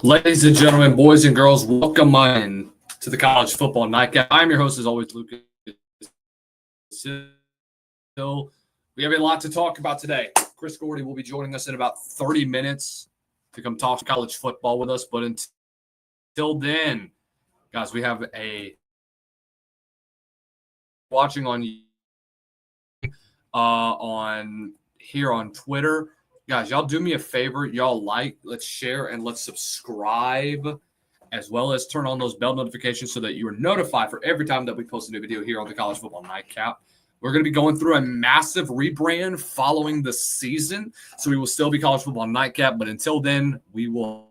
Ladies and gentlemen, boys and girls, welcome in to the College Football Nightcap. I'm your host, as always, Lucas Hill. We have a lot to talk about today. Chris Gordy will be joining us in about 30 minutes to come talk college football with us. But until then, guys, we have a watching on here on Twitter. Guys, y'all do me a favor. Y'all let's share, and let's subscribe, as well as turn on those bell notifications so that you are notified for every time that we post a new video here on the College Football Nightcap. We're going to be going through a massive rebrand following the season, so we will still be College Football Nightcap, but until then, we will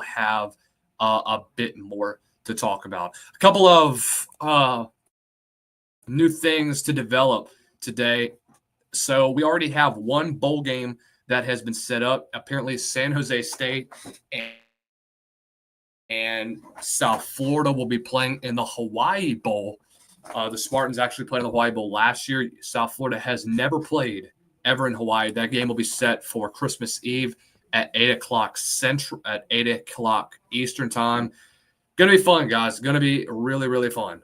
have a bit more to talk about. A couple of new things to develop today. So we already have one bowl game that has been set up. Apparently, San Jose State and South Florida will be playing in the Hawaii Bowl. The Spartans actually played in the Hawaii Bowl last year. South Florida has never played ever in Hawaii. That game will be set for Christmas Eve at 8 o'clock at 8 o'clock Eastern time. Going to be fun, guys. Going to be really, really fun.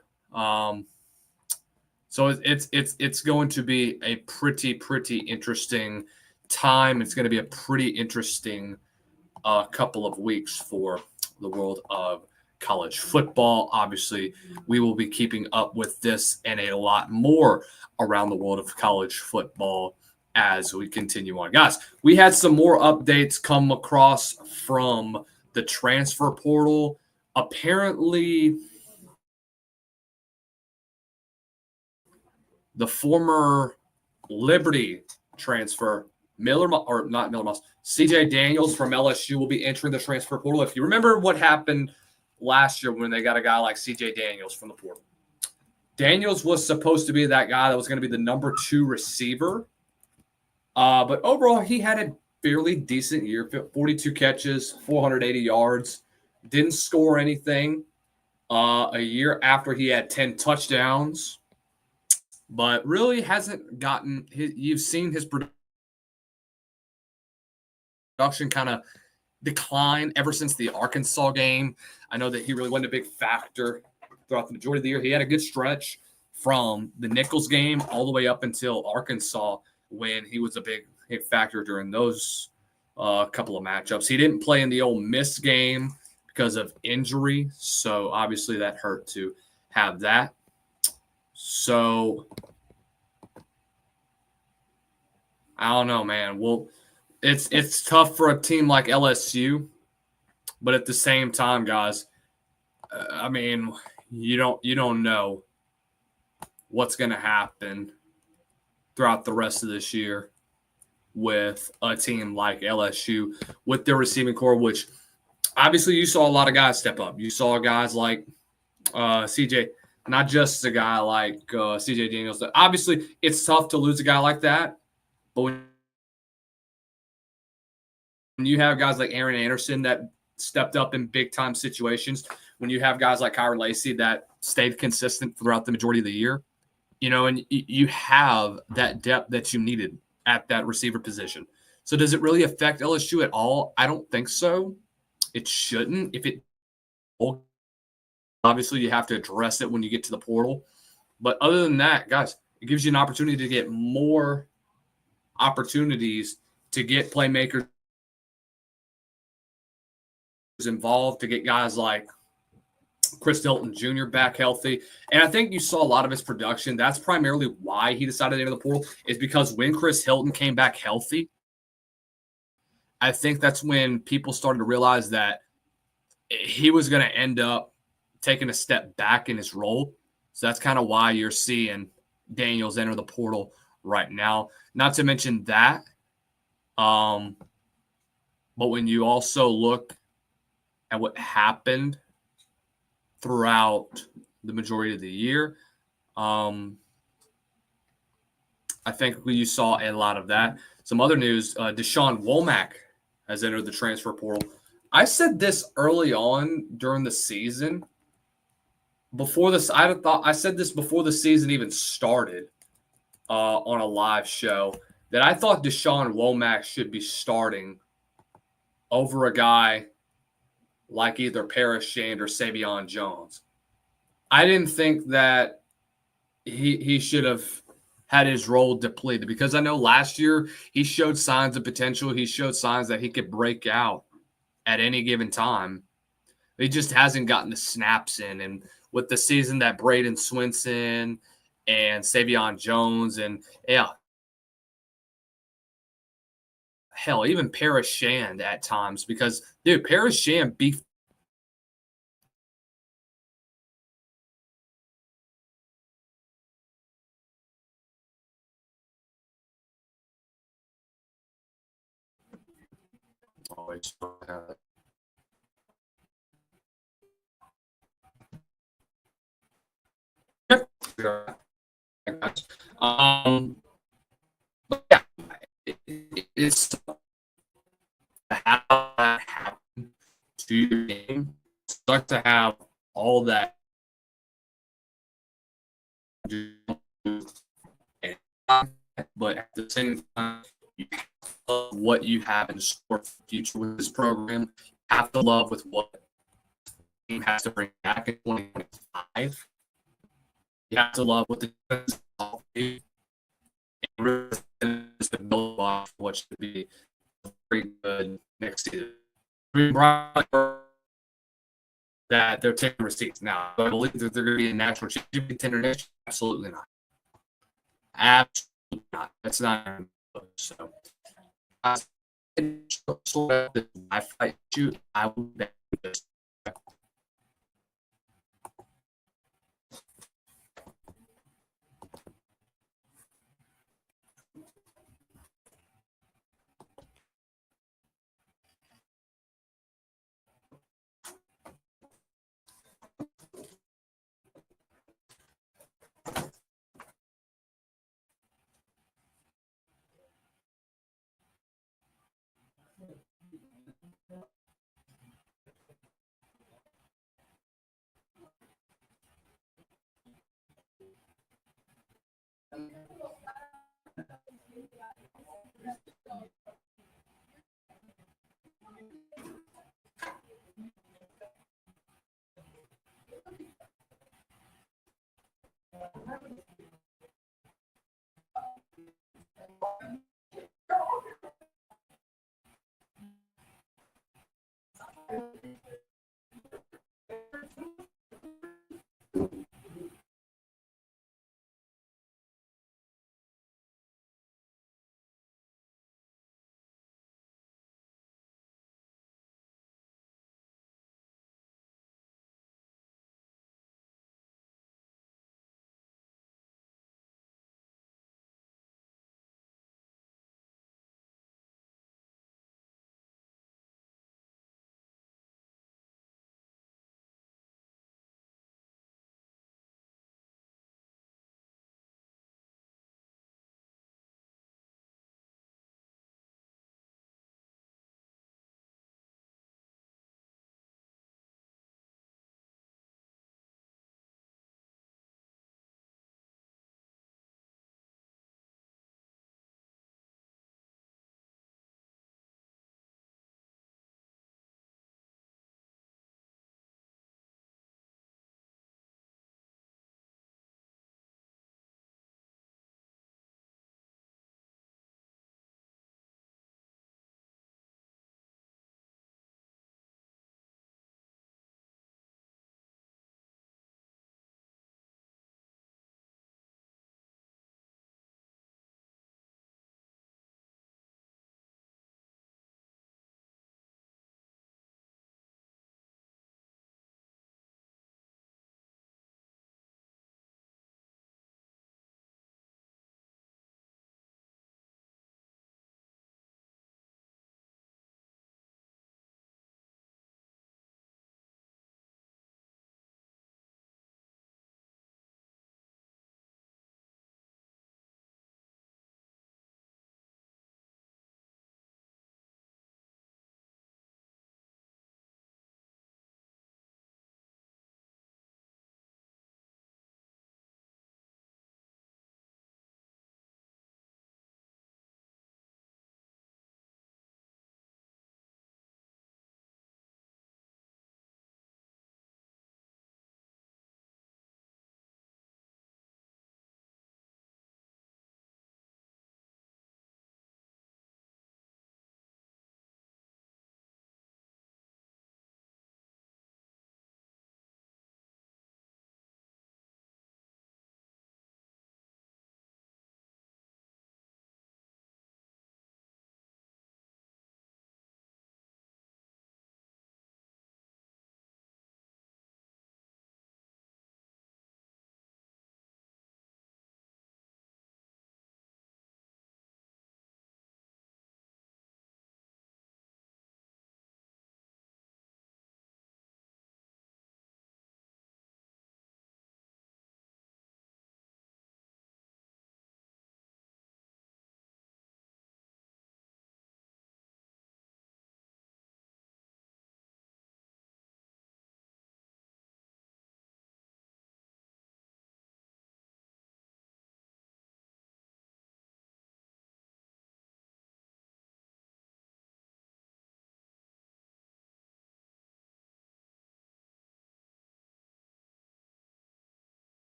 So it's going to be a pretty interesting time. It's going to be a pretty interesting couple of weeks for the world of college football. Obviously, we will be keeping up with this and a lot more around the world of college football as we continue on. Guys, we had some more updates come across from the transfer portal. Apparently, the former Liberty transfer, CJ Daniels from LSU will be entering the transfer portal. If you remember what happened last year when they got a guy like CJ Daniels from the portal, Daniels was supposed to be that guy that was going to be the number 2 receiver. But overall, he had a fairly decent year, 42 catches, 480 yards, didn't score anything a year after he had 10 touchdowns. But really hasn't gotten – you've seen his production kind of decline ever since the Arkansas game. I know that he really wasn't a big factor throughout the majority of the year. He had a good stretch from the Nichols game all the way up until Arkansas when he was a big factor during those couple of matchups. He didn't play in the Ole Miss game because of injury, so obviously that hurt to have that. So, I don't know, man. Well, it's tough for a team like LSU, but at the same time, guys, I mean, you don't know what's going to happen throughout the rest of this year with a team like LSU with their receiving core, which obviously you saw a lot of guys step up. You saw guys like CJ. Not just a guy like CJ Daniels. Obviously, it's tough to lose a guy like that. But when you have guys like Aaron Anderson that stepped up in big-time situations, when you have guys like Kyron Lacy that stayed consistent throughout the majority of the year, and you have that depth that you needed at that receiver position. So does it really affect LSU at all? I don't think so. It shouldn't. Obviously, you have to address it when you get to the portal. But other than that, guys, it gives you an opportunity to get more opportunities to get playmakers involved, to get guys like Chris Hilton Jr. back healthy. And I think you saw a lot of his production. That's primarily why he decided to enter the portal, is because when Chris Hilton came back healthy, I think that's when people started to realize that he was going to end up taking a step back in his role. So that's kind of why you're seeing Daniels enter the portal right now. Not to mention that, but when you also look at what happened throughout the majority of the year, I think you saw a lot of that. Some other news, Deshaun Womack has entered the transfer portal. I said this early on during the season. I said this before the season even started on a live show, that I thought Deshaun Womack should be starting over a guy like either Paris Shand or Savion Jones. I didn't think that he should have had his role depleted because I know last year he showed signs of potential. He showed signs that he could break out at any given time. He just hasn't gotten the snaps in. And with the season that Braden Swinson and Savion Jones and yeah, hell, even Paris Shand at times because dude, Paris Shand beat always. But yeah, it's how that happened to your game. Start to have all that, but at the same time, you love what you have in store for the future with this program. You have to love with what the team has to bring back in 2025. You have to love what the defense is and really to build off what should be very good next season. That they're taking receipts now. Do I believe that they're going to be a national championship contender next year? Absolutely not. Absolutely not. That's not so. Sort of this Wi-Fi issue. I would bet this.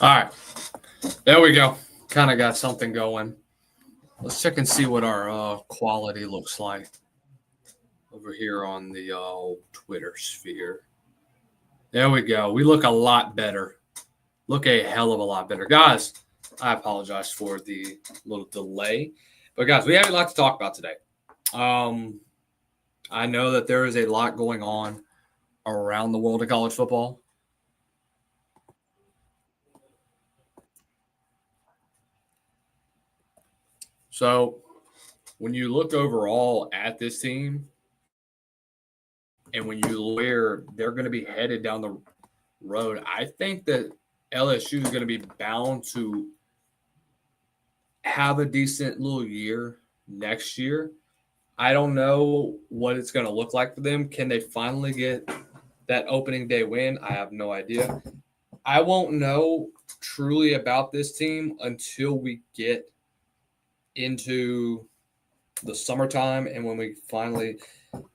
All right. There we go. Kind of got something going. Let's check and see what our quality looks like over here on the Twitter sphere. There we go. We look a lot better. Look a hell of a lot better. Guys, I apologize for the little delay. But, guys, we have a lot to talk about today. I know that there is a lot going on around the world of college football. So, when you look overall at this team and when you look where they're going to be headed down the road, I think that LSU is going to be bound to have a decent little year next year. I don't know what it's going to look like for them. Can they finally get that opening day win? I have no idea. I won't know truly about this team until we get into the summertime and when we finally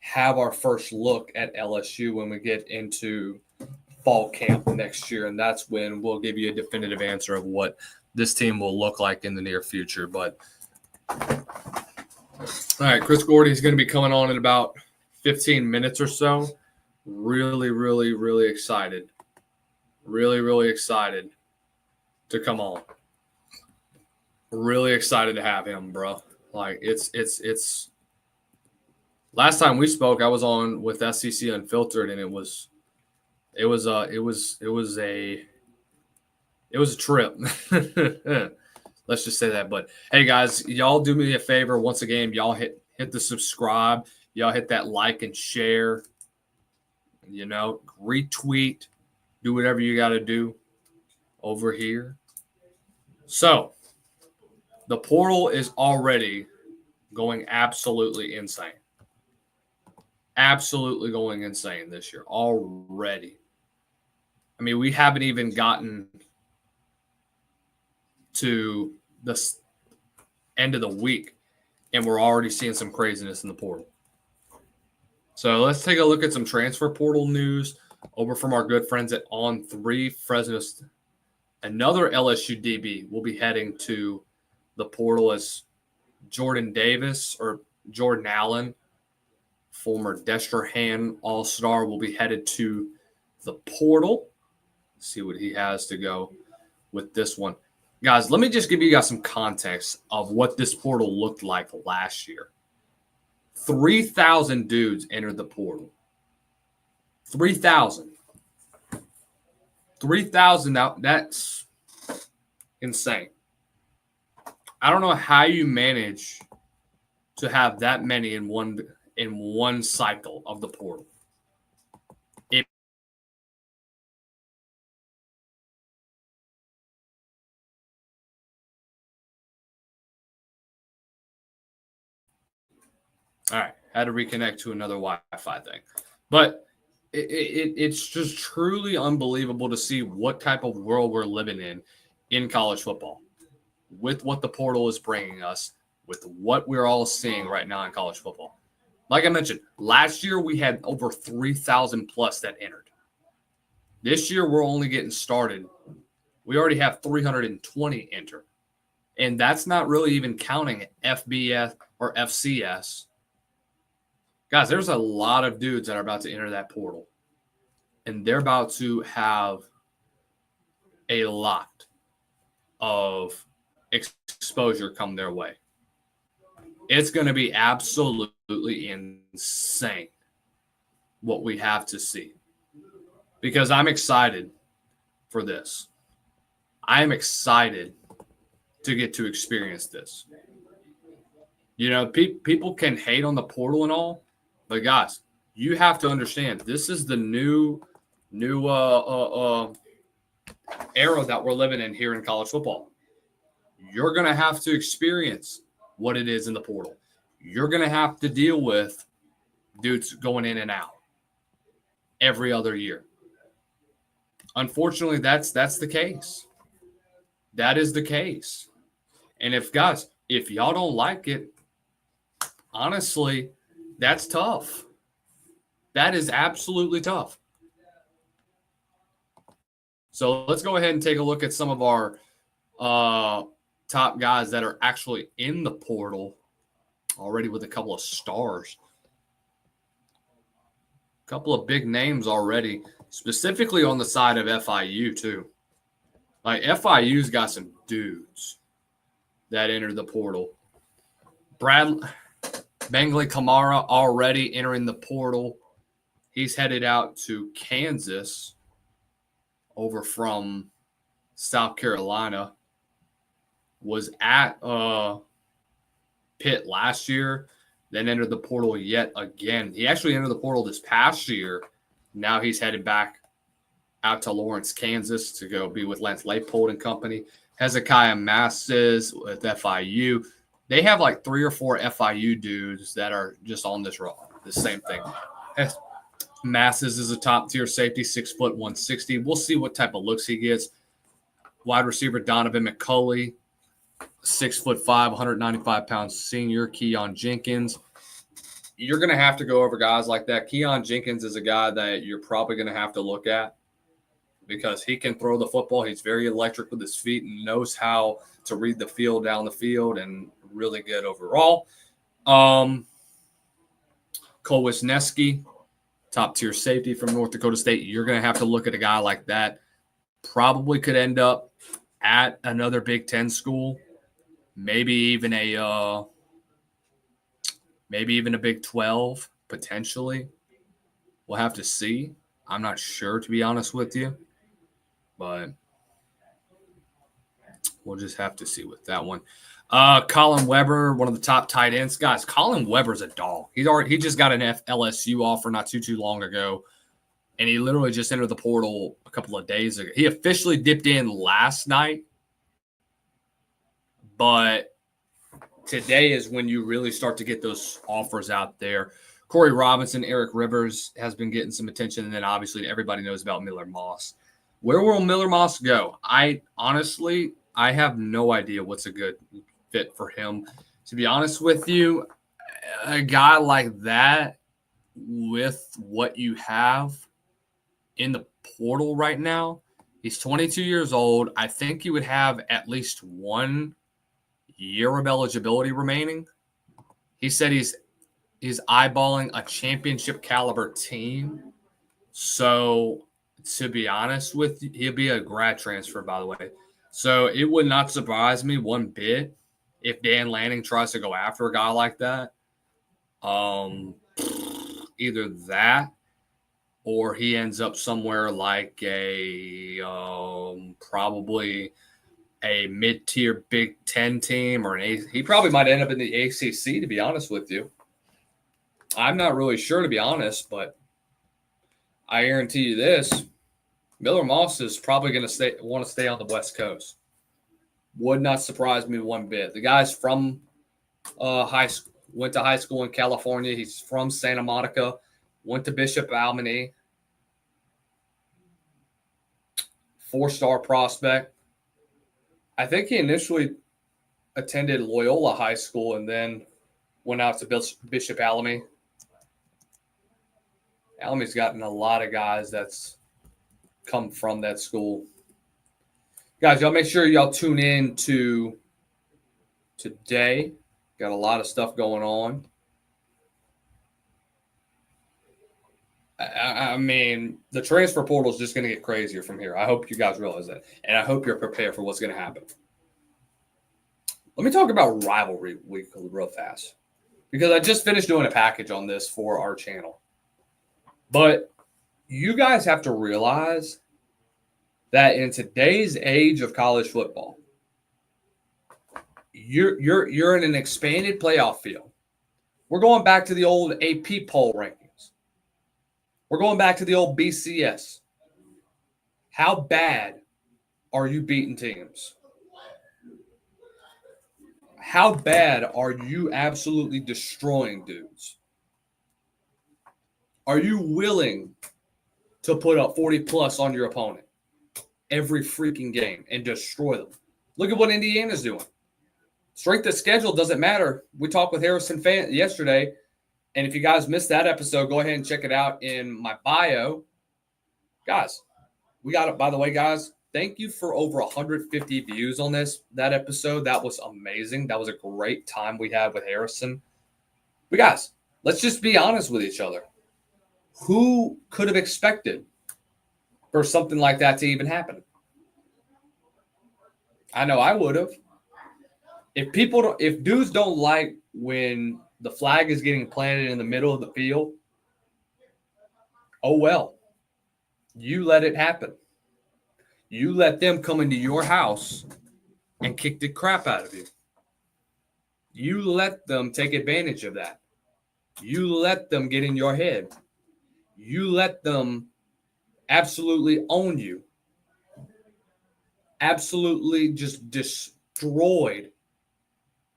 have our first look at LSU when we get into fall camp next year. And that's when we'll give you a definitive answer of what this team will look like in the near future. But all right, Chris Gordy is going to be coming on in about 15 minutes or so. Really, really, really excited. Really, really excited to come on. Really excited to have him, bro. Like it's last time we spoke, I was on with SEC Unfiltered, and it was a trip. Let's just say that. But hey, guys, y'all do me a favor once again. Y'all hit the subscribe. Y'all hit that like and share. You know, retweet. Do whatever you got to do over here. So the portal is already going absolutely insane. Absolutely going insane this year already. I mean, we haven't even gotten to the end of the week, and we're already seeing some craziness in the portal. So let's take a look at some transfer portal news over from our good friends at On3 Fresno. Another LSU DB will be heading to the portal as Jordan Allen, former Destrehan All-Star, will be headed to the portal. See what he has to go with this one. Guys, let me just give you guys some context of what this portal looked like last year. 3,000 dudes entered the portal. 3,000. 3,000 now, that's insane. I don't know how you manage to have that many in one cycle of the portal. All right, had to reconnect to another Wi-Fi thing. But it's just truly unbelievable to see what type of world we're living in college football with what the portal is bringing us, with what we're all seeing right now in college football. Like I mentioned, last year we had over 3,000 plus that entered. This year we're only getting started. We already have 320 enter. And that's not really even counting FBS or FCS. Guys, there's a lot of dudes that are about to enter that portal. And they're about to have a lot of exposure come their way. It's going to be absolutely insane what we have to see. Because I'm excited for this. I am excited to get to experience this. You know, people can hate on the portal and all, but guys, you have to understand this is the new era that we're living in here in college football. You're going to have to experience what it is in the portal. You're going to have to deal with dudes going in and out every other year. Unfortunately, that's the case. That is the case. And if y'all don't like it, honestly, that's tough. That is absolutely tough. So let's go ahead and take a look at some of our top guys that are actually in the portal already with a couple of stars. A couple of big names already, specifically on the side of FIU too. Like FIU's got some dudes that entered the portal. Bangley Kamara already entering the portal. He's headed out to Kansas over from South Carolina. Was at Pitt last year, then entered the portal yet again. He actually entered the portal this past year. Now he's headed back out to Lawrence, Kansas to go be with Lance Leipold and company. Hezekiah Masses with FIU. They have like 3 or 4 FIU dudes that are just on this road. The same thing. Masses is a top-tier safety, 6 foot 160. We'll see what type of looks he gets. Wide receiver Donovan McCulley, 6'5", 195-pound senior. Keon Jenkins. You're going to have to go over guys like that. Keon Jenkins is a guy that you're probably going to have to look at because he can throw the football. He's very electric with his feet and knows how to read the field down the field and really good overall. Cole Wisniewski, top-tier safety from North Dakota State. You're going to have to look at a guy like that. Probably could end up at another Big Ten school, maybe even a Big 12 potentially. We'll have to see. I'm not sure, to be honest with you, but we'll just have to see with that one. Colin Weber, one of the top tight ends. Guys, Colin Weber's a dog. He just got an LSU offer not too long ago, and he literally just entered the portal a couple of days ago. He officially dipped in last night, but today is when you really start to get those offers out there. Corey Robinson, Eric Rivers has been getting some attention, and then obviously everybody knows about Miller Moss. Where will Miller Moss go? I have no idea what's a good fit for him. To be honest with you, a guy like that with what you have in the portal right now, he's 22 years old. I think you would have at least 1 year of eligibility remaining. He said he's eyeballing a championship caliber team. So to be honest with you, he'll be a grad transfer, by the way. So it would not surprise me one bit if Dan Lanning tries to go after a guy like that. Either that or he ends up somewhere like probably a mid-tier Big Ten team or he probably might end up in the ACC, to be honest with you. I'm not really sure, to be honest, but I guarantee you this. Miller Moss is probably going to want to stay on the West Coast. Would not surprise me one bit. The guy's from went to high school in California. He's from Santa Monica, went to Bishop Alemany. 4-star prospect. I think he initially attended Loyola High School and then went out to Bishop Alemany. Alemany's gotten a lot of guys that's come from that school. Guys, y'all make sure y'all tune in to today. Got a lot of stuff going on. I mean, the transfer portal is just going to get crazier from here. I hope you guys realize that. And I hope you're prepared for what's going to happen. Let me talk about rivalry week real fast. Because I just finished doing a package on this for our channel. But you guys have to realize that in today's age of college football, you're in an expanded playoff field. We're going back to the old AP poll rankings. We're going back to the old BCS. How bad are you beating teams? How bad are you absolutely destroying dudes? Are you willing to put up 40-plus on your opponent every freaking game and destroy them? Look at what Indiana's doing. Strength of schedule doesn't matter. We talked with Harrison Fan yesterday, and if you guys missed that episode, go ahead and check it out in my bio. Guys, We got it. By the way, guys, thank you for over 150 views on that episode. That was amazing. That was a great time we had with Harrison. But guys, let's just be honest with each other. Who could have expected for something like that to even happen? I know I would have. If dudes don't like when the flag is getting planted in the middle of the field, oh well. You let it happen. You let them come into your house and kick the crap out of you. You let them take advantage of that. You let them get in your head. You let them absolutely own you. Absolutely just destroyed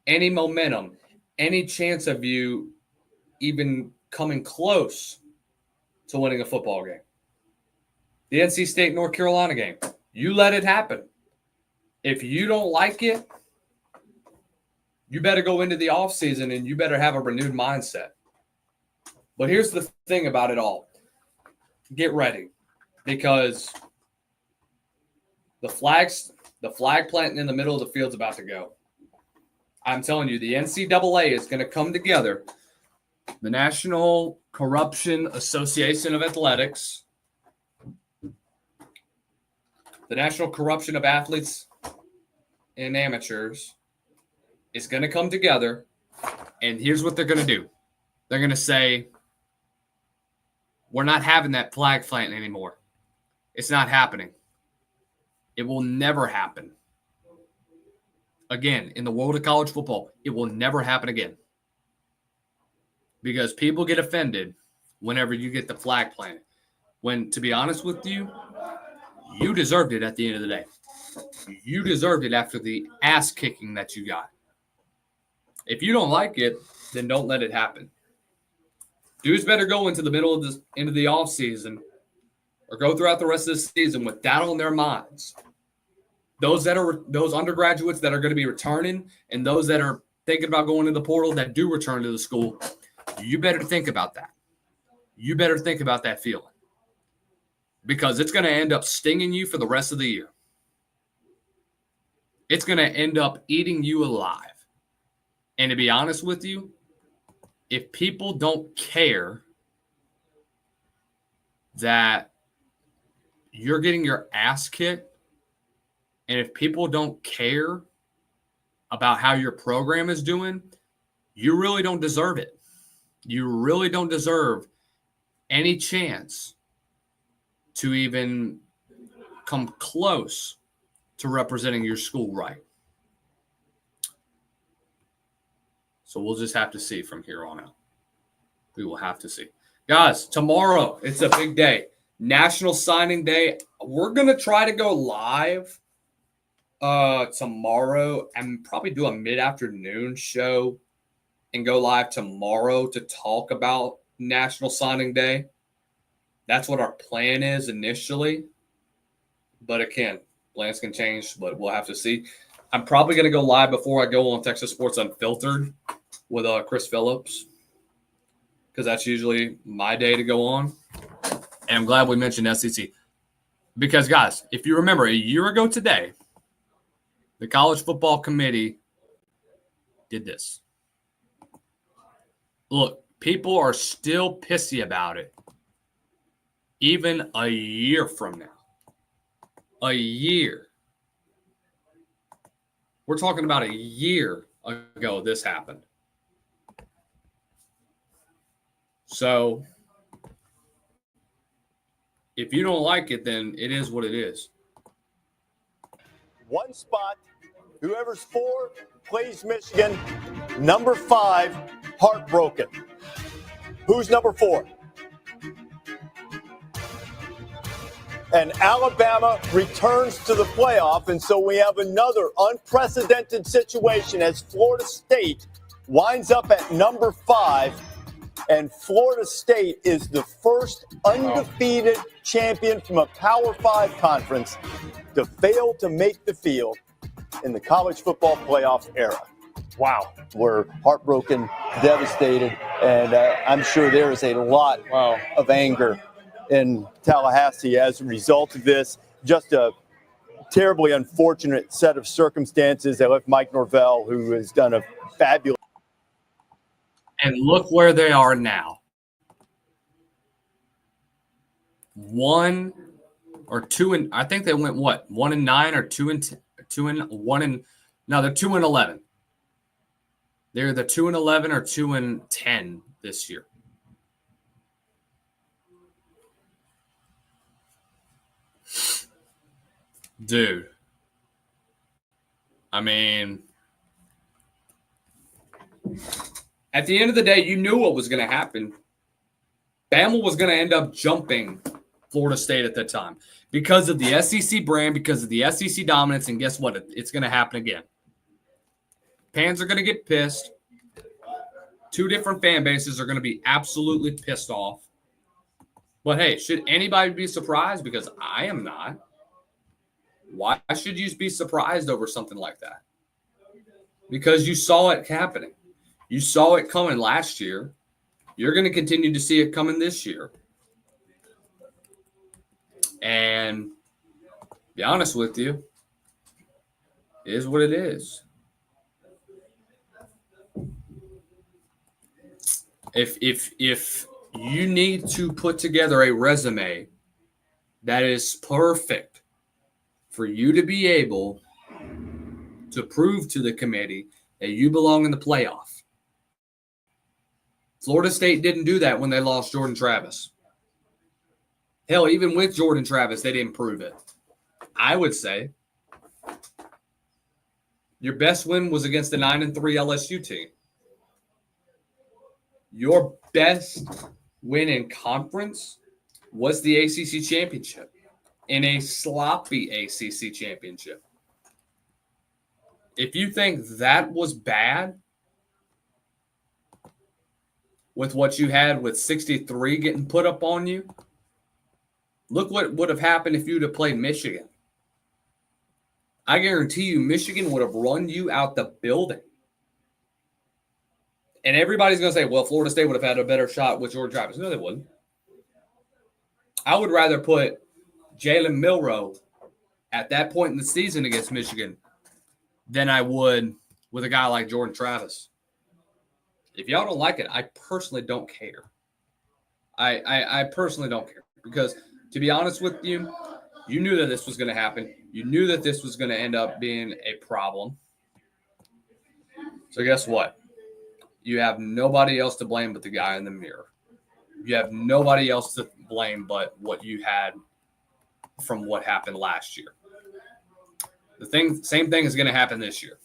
any momentum, any chance of you even coming close to winning a football game. The NC State North Carolina game. You let it happen. If you don't like it, you better go into the offseason and you better have a renewed mindset. But here's the thing about it all. Get ready, because the flag planting in the middle of the field is about to go. I'm telling you, the NCAA is going to come together. The National Corruption Association of Athletics, the National Corruption of Athletes and Amateurs is going to come together, and here's what they're going to do. They're going to say, we're not having that flag planting anymore. It's not happening. It will never happen. Again, in the world of college football, it will never happen again. Because people get offended whenever you get the flag planted. When, to be honest with you, you deserved it at the end of the day. You deserved it after the ass kicking that you got. If you don't like it, then don't let it happen. Dudes better go into the middle of into the offseason or go throughout the rest of the season with that on their minds. Those undergraduates that are going to be returning and those that are thinking about going to the portal that do return to the school, you better think about that. You better think about that feeling. Because it's going to end up stinging you for the rest of the year. It's going to end up eating you alive. And to be honest with you, if people don't care that you're getting your ass kicked, and if people don't care about how your program is doing, you really don't deserve it. You really don't deserve any chance to even come close to representing your school right. So we'll just have to see from here on out. We will have to see. Guys, tomorrow, it's a big day. National Signing Day. We're going to try to go live tomorrow and probably do a mid-afternoon show and go live tomorrow to talk about National Signing Day. That's what our plan is initially. But again, plans can change, but we'll have to see. I'm probably going to go live before I go on Texas Sports Unfiltered with Chris Phillips, because that's usually my day to go on. And I'm glad we mentioned SEC. Because, guys, if you remember, a year ago today, the College Football Committee did this. Look, people are still pissy about it, even a year from now. A year. We're talking about a year ago this happened. So, if you don't like it, then it is what it is. One spot, whoever's 4 plays Michigan. Number 5, heartbroken. Who's number 4? And Alabama returns to the playoff, and so we have another unprecedented situation as Florida State winds up at number 5, and Florida State is the first undefeated champion from a Power 5 conference to fail to make the field in the college football playoff era. Wow. We're heartbroken, devastated, and I'm sure there is a lot of anger in Tallahassee as a result of this. Just a terribly unfortunate set of circumstances that left Mike Norvell, who has done a fabulous. And look where they are now. 1 or 2 and I think they went what? 1-9 or 2-1 and no, they're 2-11. They're the 2-11 or 2-10 this year. Dude. I mean, at the end of the day, you knew what was going to happen. Bama was going to end up jumping Florida State at that time because of the SEC brand, because of the SEC dominance, and guess what? It's going to happen again. Fans are going to get pissed. 2 different fan bases are going to be absolutely pissed off. But, hey, should anybody be surprised? Because I am not. Why should you be surprised over something like that? Because you saw it happening. You saw it coming last year. You're going to continue to see it coming this year. And be honest with you, it is what it is. If you need to put together a resume that is perfect for you to be able to prove to the committee that you belong in the playoff. Florida State didn't do that when they lost Jordan Travis. Hell, even with Jordan Travis, they didn't prove it. I would say your best win was against the 9-3 LSU team. Your best win in conference was the ACC championship. In a sloppy ACC championship. If you think that was bad with what you had with 63 getting put up on you, look what would have happened if you'd have played Michigan. I guarantee you Michigan would have run you out the building. And everybody's going to say, well, Florida State would have had a better shot with Jordan Travis. No, they wouldn't. I would rather put Jalen Milroe at that point in the season against Michigan than I would with a guy like Jordan Travis. If y'all don't like it, I personally don't care. I personally don't care because, to be honest with you, you knew that this was going to happen. You knew that this was going to end up being a problem. So guess what? You have nobody else to blame but the guy in the mirror. You have nobody else to blame but what you had from what happened last year. Same thing is going to happen this year,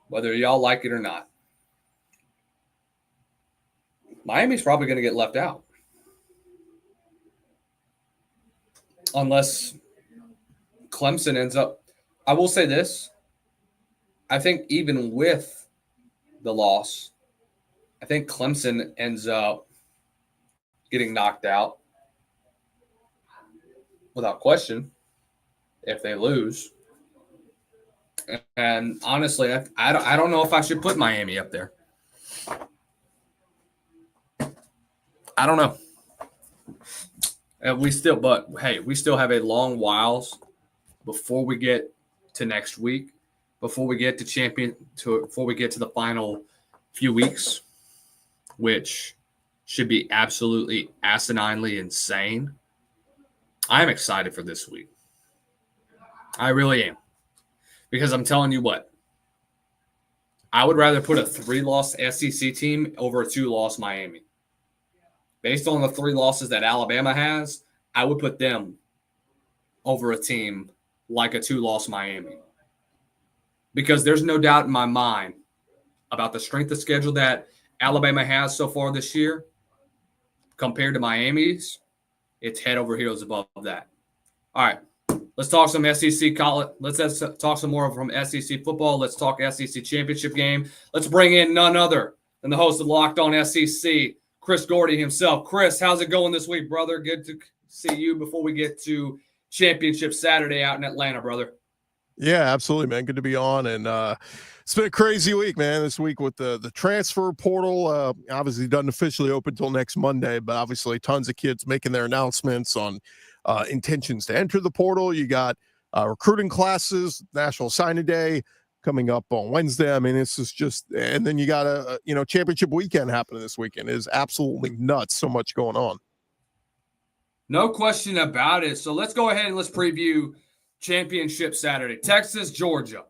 whether y'all like it or not. Miami's probably going to get left out unless Clemson ends up. I will say this. I think even with the loss, I think Clemson ends up getting knocked out. Without question, if they lose. And honestly, I don't know if I should put Miami up there. I don't know. And we still have a long whiles before we get to next week, before we get to the final few weeks, which should be absolutely asininely insane. I'm excited for this week. I really am. Because I'm telling you what, I would rather put a 3-loss SEC team over a 2-loss Miami. Based on the 3 losses that Alabama has, I would put them over a team like a 2-loss Miami. Because there's no doubt in my mind about the strength of schedule that Alabama has so far this year compared to Miami's. It's head over heels above that. All right, let's talk some SEC college. Let's talk some more from SEC football. Let's talk SEC championship game. Let's bring in none other than the host of Locked On SEC, Chris Gordy himself. Chris, how's it going this week, brother? Good to see you before we get to championship Saturday out in Atlanta, brother. Yeah, absolutely, man. Good to be on. And it's been a crazy week, man. This week with the transfer portal, obviously doesn't officially open until next Monday, but obviously tons of kids making their announcements on intentions to enter the portal. You got recruiting classes, National Signing Day coming up on Wednesday. I mean, this is just, and then you got a championship weekend happening this weekend. It is absolutely nuts. So much going on. No question about it. So let's go ahead and let's preview Championship Saturday. Texas, Georgia.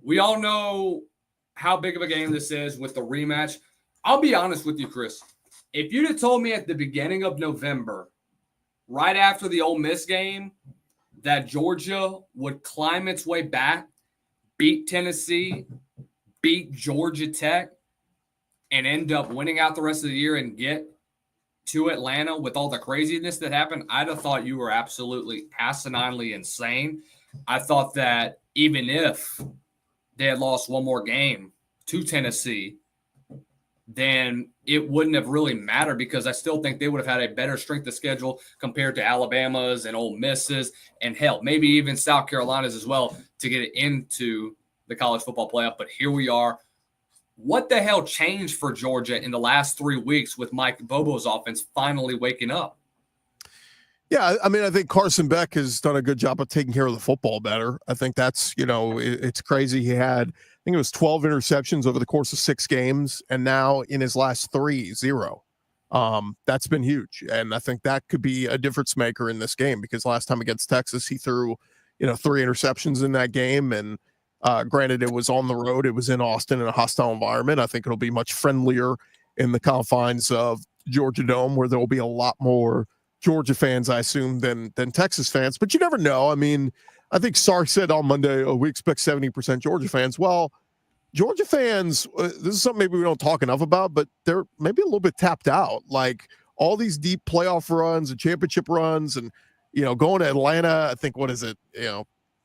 We all know how big of a game this is with the rematch. I'll be honest with you, Chris. If you'd have told me at the beginning of November, right after the Ole Miss game, that Georgia would climb its way back, beat Tennessee, beat Georgia Tech, and end up winning out the rest of the year and get to Atlanta with all the craziness that happened, I'd have thought you were absolutely asininely insane. I thought that even if they had lost one more game to Tennessee, then it wouldn't have really mattered because I still think they would have had a better strength of schedule compared to Alabama's and Ole Miss's and hell, maybe even South Carolina's as well to get it into the college football playoff. But here we are. What the hell changed for Georgia in the last 3 weeks with Mike Bobo's offense finally waking up? Yeah, I mean, I think Carson Beck has done a good job of taking care of the football better. I think that's, it's crazy. He had, I think it was 12 interceptions over the course of 6 games, and now in his last 3, 0. That's been huge. And I think that could be a difference maker in this game because last time against Texas, he threw, 3 interceptions in that game. And granted, it was on the road. It was in Austin in a hostile environment. I think it'll be much friendlier in the confines of Georgia Dome where there will be a lot more Georgia fans, I assume, than Texas fans. But you never know. I mean, I think Sark said on Monday, we expect 70% Georgia fans. Well, Georgia fans, this is something maybe we don't talk enough about, but they're maybe a little bit tapped out. Like all these deep playoff runs and championship runs and, going to Atlanta, I think, what is it,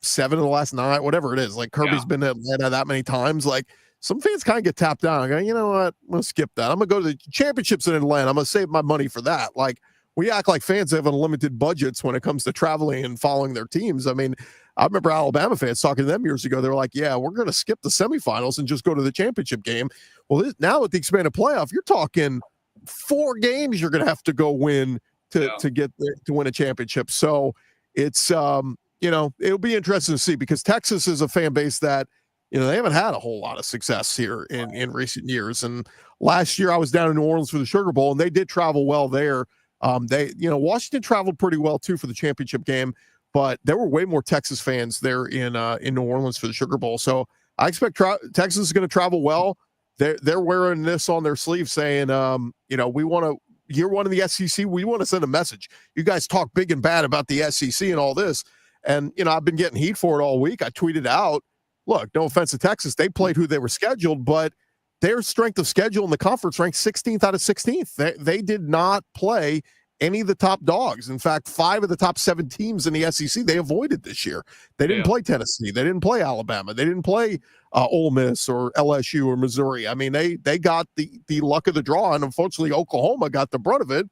7 of the last 9, whatever it is. Like Kirby's been to Atlanta that many times. Like some fans kind of get tapped out. I go, you know what? I'm going to skip that. I'm going to go to the championships in Atlanta. I'm going to save my money for that. Like we act like fans have unlimited budgets when it comes to traveling and following their teams. I mean, I remember Alabama fans talking to them years ago. They were like, yeah, we're going to skip the semifinals and just go to the championship game. Well, now with the expanded playoff, you're talking 4 games you're going to have to go win to get there, to win a championship. So it's, it'll be interesting to see because Texas is a fan base that, they haven't had a whole lot of success here in recent years. And last year I was down in New Orleans for the Sugar Bowl and they did travel well there. Washington traveled pretty well too for the championship game, but there were way more Texas fans there in New Orleans for the Sugar Bowl. So I expect Texas is going to travel well. They're wearing this on their sleeve saying, we want to, year one in the SEC, we want to send a message. You guys talk big and bad about the SEC and all this. And, I've been getting heat for it all week. I tweeted out, look, no offense to Texas. They played who they were scheduled, but their strength of schedule in the conference ranked 16th out of 16th. They did not play any of the top dogs. In fact, 5 of the top 7 teams in the SEC, they avoided this year. They didn't play Tennessee. They didn't play Alabama. They didn't play Ole Miss or LSU or Missouri. I mean, they got the luck of the draw, and unfortunately, Oklahoma got the brunt of it.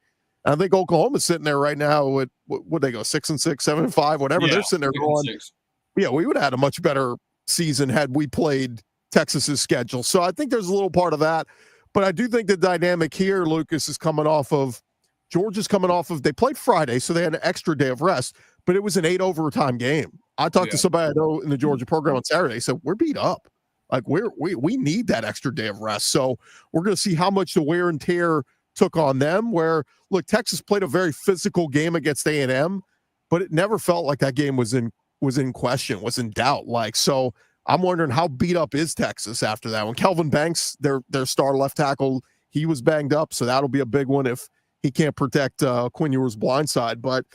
I think Oklahoma's sitting there right now with would they go 6-6, 7-5, whatever. They're sitting there going, yeah, we would have had a much better season had we played Texas's schedule. So I think there's a little part of that. But I do think the dynamic here, Lucas, is coming off of Georgia's coming off of they played Friday, so they had an extra day of rest, but it was an 8 overtime game. I talked to somebody I know in the Georgia program on Saturday, said we're beat up. Like we need that extra day of rest. So we're going to see how much the wear and tear took on them. Where look, Texas played a very physical game against A&M, but it never felt like that game was in question, was in doubt. Like so, I'm wondering how beat up is Texas after that. When Kelvin Banks, their star left tackle, he was banged up, so that'll be a big one if he can't protect Quinn Ewers' blind side. But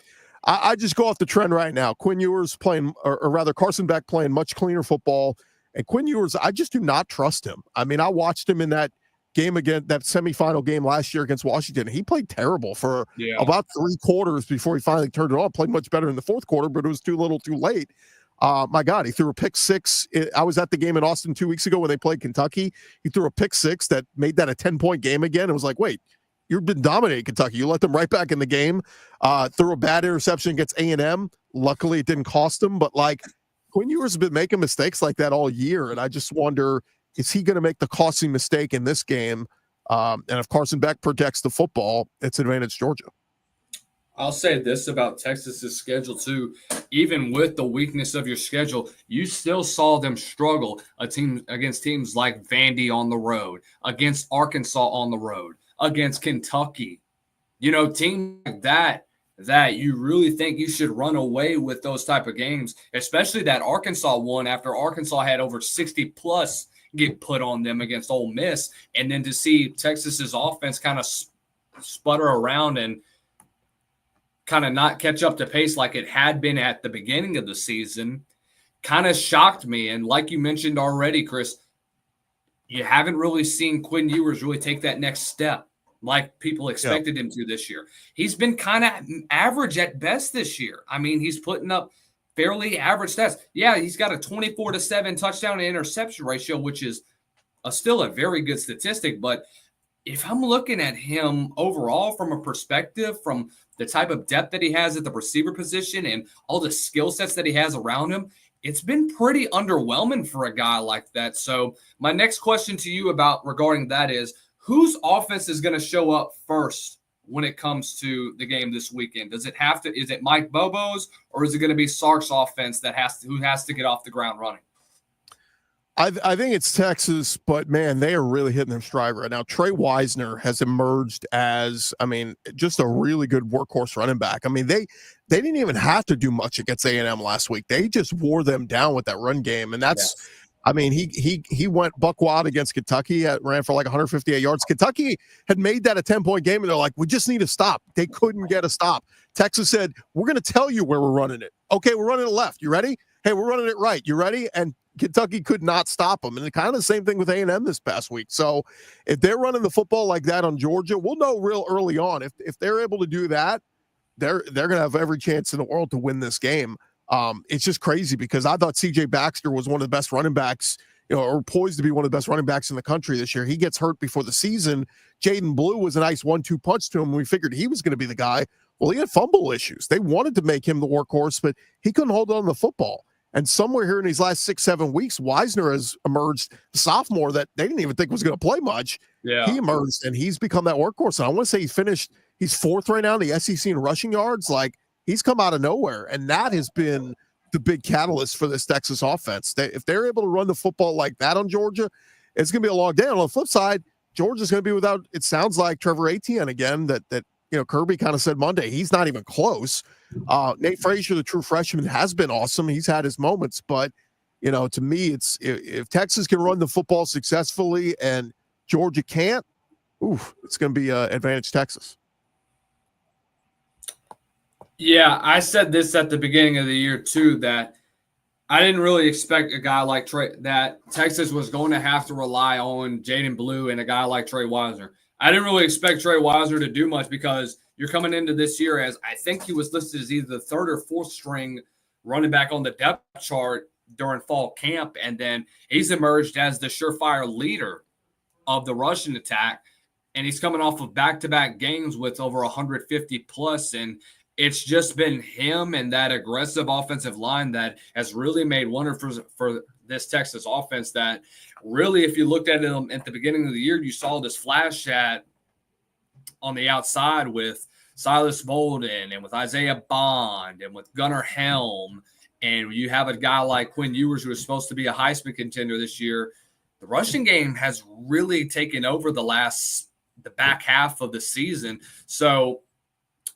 I just go off the trend right now. Quinn Ewers playing, or rather Carson Beck playing much cleaner football. And Quinn Ewers, I just do not trust him. I mean, I watched him in that game again, that semifinal game last year against Washington. He played terrible for about 3 quarters before he finally turned it on. Played much better in the 4th quarter, but it was too little too late. My God, he threw a pick 6. I was at the game in Austin 2 weeks ago when they played Kentucky. He threw a pick 6 that made that a 10-point game again. It was like, wait, you've been dominating Kentucky. You let them right back in the game. Threw a bad interception against A&M. Luckily, it didn't cost them. But, like, Quinn Ewers has been making mistakes like that all year, and I just wonder, is he going to make the costly mistake in this game? And if Carson Beck protects the football, it's advantage Georgia. I'll say this about Texas's schedule too. Even with the weakness of your schedule, you still saw them struggle against teams like Vandy on the road, against Arkansas on the road, against Kentucky. Teams like that you really think you should run away with those type of games, especially that Arkansas one after Arkansas had over 60 plus get put on them against Ole Miss, and then to see Texas's offense kind of sputter around and kind of not catch up to pace like it had been at the beginning of the season kind of shocked me. And like you mentioned already, Chris, you haven't really seen Quinn Ewers really take that next step like people expected him to this year. He's been kind of average at best this year. I mean, he's putting up fairly average stats. Yeah, he's got a 24-7 touchdown to interception ratio, which is still a very good statistic. But if I'm looking at him overall from a perspective, from the type of depth that he has at the receiver position and all the skill sets that he has around him, it's been pretty underwhelming for a guy like that. So my next question to you regarding that is, whose offense is going to show up first when it comes to the game this weekend? Is it Mike Bobo's, or is it going to be Sark's offense who has to get off the ground running? I think it's Texas, but man, they are really hitting their stride right now. Trey Wisner has emerged as, just a really good workhorse running back. They didn't even have to do much against A&M last week. They just wore them down with that run game, and that's. Yes. He went buck wild against Kentucky, ran for like 158 yards. Kentucky had made that a 10-point game, and they're like, we just need a stop. They couldn't get a stop. Texas said, we're going to tell you where we're running it. Okay, we're running it left. You ready? Hey, we're running it right. You ready? And Kentucky could not stop them. And kind of the same thing with A&M this past week. So if they're running the football like that on Georgia, we'll know real early on. If they're able to do that, they're going to have every chance in the world to win this game. It's just crazy because I thought C.J. Baxter was one of the best running backs, or poised to be one of the best running backs in the country this year. He gets hurt before the season. Jaden Blue was a nice 1-2 punch to him. We figured he was going to be the guy. Well, he had fumble issues. They wanted to make him the workhorse, but he couldn't hold on to the football. And somewhere here in these last 6-7 weeks, Wisner has emerged, a sophomore that they didn't even think was going to play much. Yeah. He emerged, and he's become that workhorse. And I want to say he's fourth right now in the SEC in rushing yards. Like, he's come out of nowhere, and that has been the big catalyst for this Texas offense. If they're able to run the football like that on Georgia, it's going to be a long day. On the flip side, Georgia's going to be without, it sounds like, Trevor Etienne again, that Kirby kind of said Monday. He's not even close. Nate Frazier, the true freshman, has been awesome. He's had his moments, but, to me, it's if Texas can run the football successfully and Georgia can't, it's going to be advantage Texas. Yeah, I said this at the beginning of the year, too, that I didn't really expect a guy like Trey, that Texas was going to have to rely on Jaden Blue and a guy like Trey Wisner. I didn't really expect Trey Wisner to do much because you're coming into this year as, I think he was listed as either the third or fourth string running back on the depth chart during fall camp, and then he's emerged as the surefire leader of the rushing attack, and he's coming off of back-to-back games with over 150 plus, and it's just been him and that aggressive offensive line that has really made wonders for this Texas offense. That really, if you looked at them at the beginning of the year, you saw this flash on the outside with Silas Bolden and with Isaiah Bond and with Gunnar Helm. And you have a guy like Quinn Ewers, who is supposed to be a Heisman contender this year. The rushing game has really taken over the back half of the season. So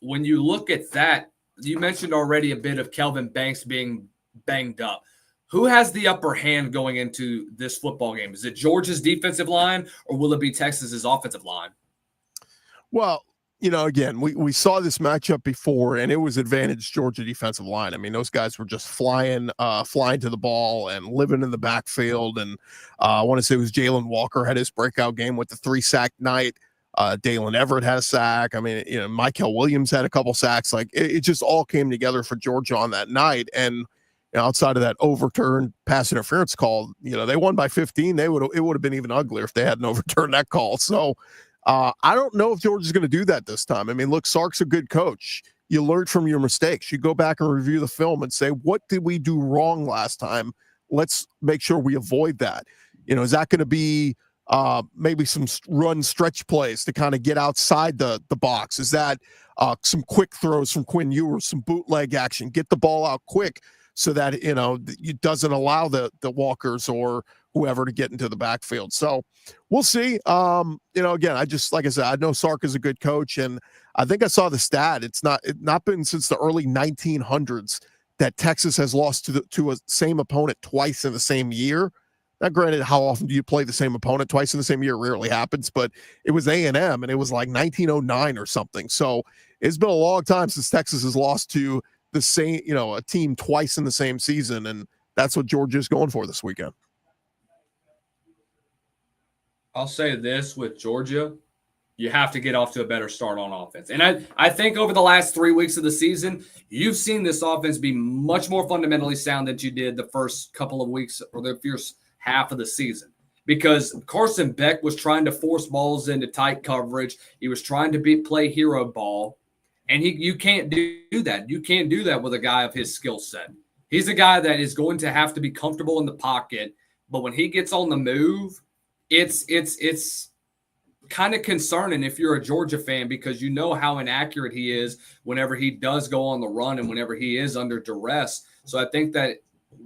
when you look at that, you mentioned already a bit of Kelvin Banks being banged up. Who has the upper hand going into this football game? Is it Georgia's defensive line, or will it be Texas's offensive line? Well, again, we saw this matchup before, and it was advantage Georgia defensive line. Those guys were just flying to the ball and living in the backfield. And I want to say it was Jalen Walker had his breakout game with the 3-sack night. Dalen Everett had a sack. Michael Williams had a couple sacks. Like it just all came together for Georgia on that night. And outside of that overturned pass interference call, they won by 15. It would have been even uglier if they hadn't overturned that call. So I don't know if Georgia's going to do that this time. Look, Sark's a good coach. you learn from your mistakes. You go back and review the film and say, what did we do wrong last time? Let's make sure we avoid that. Is that going to be maybe some run stretch plays to kind of get outside the box? Is that some quick throws from Quinn Ewers, some bootleg action, get the ball out quick so that, it doesn't allow the Walkers or whoever to get into the backfield. So we'll see. Again, like I said, I know Sark is a good coach, and I think I saw the stat. It's not been since the early 1900s that Texas has lost to a same opponent twice in the same year. Now, granted, how often do you play the same opponent twice in the same year? It rarely happens, but it was A&M, and it was like 1909 or something. So it's been a long time since Texas has lost to the same, a team twice in the same season, and that's what Georgia's going for this weekend. I'll say this with Georgia, you have to get off to a better start on offense. And I think over the last 3 weeks of the season, you've seen this offense be much more fundamentally sound than you did the first couple of weeks or the first half of the season. Because Carson Beck was trying to force balls into tight coverage. He was trying to play hero ball. And you can't do that. You can't do that with a guy of his skill set. He's a guy that is going to have to be comfortable in the pocket. But when he gets on the move, it's kind of concerning if you're a Georgia fan, because you know how inaccurate he is whenever he does go on the run and whenever he is under duress. So I think that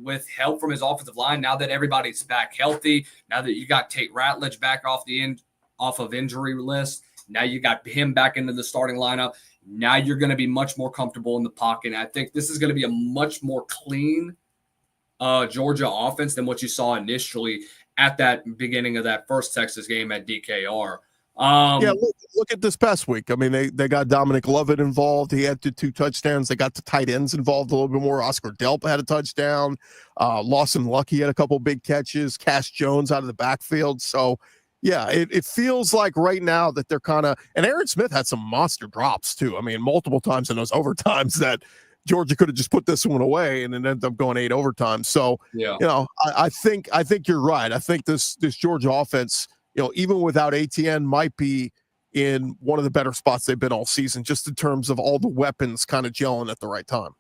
with help from his offensive line, now that everybody's back healthy, now that you got Tate Ratledge back off of injury list, now you got him back into the starting lineup. Now you're going to be much more comfortable in the pocket. And I think this is going to be a much more clean Georgia offense than what you saw initially at that beginning of that first Texas game at DKR. Look at this past week. I mean, they got Dominic Lovett involved. He had 2 touchdowns. They got the tight ends involved a little bit more. Oscar Delp had a touchdown. Lawson Lucky had a couple big catches. Cass Jones out of the backfield. So, yeah, it feels like right now that they're kind of – and Aaron Smith had some monster drops too. I mean, multiple times in those overtimes that Georgia could have just put this one away and it ended up going 8 overtimes. So, yeah, I think you're right. I think this Georgia offense – even without ATN, might be in one of the better spots they've been all season, just in terms of all the weapons kind of gelling at the right time.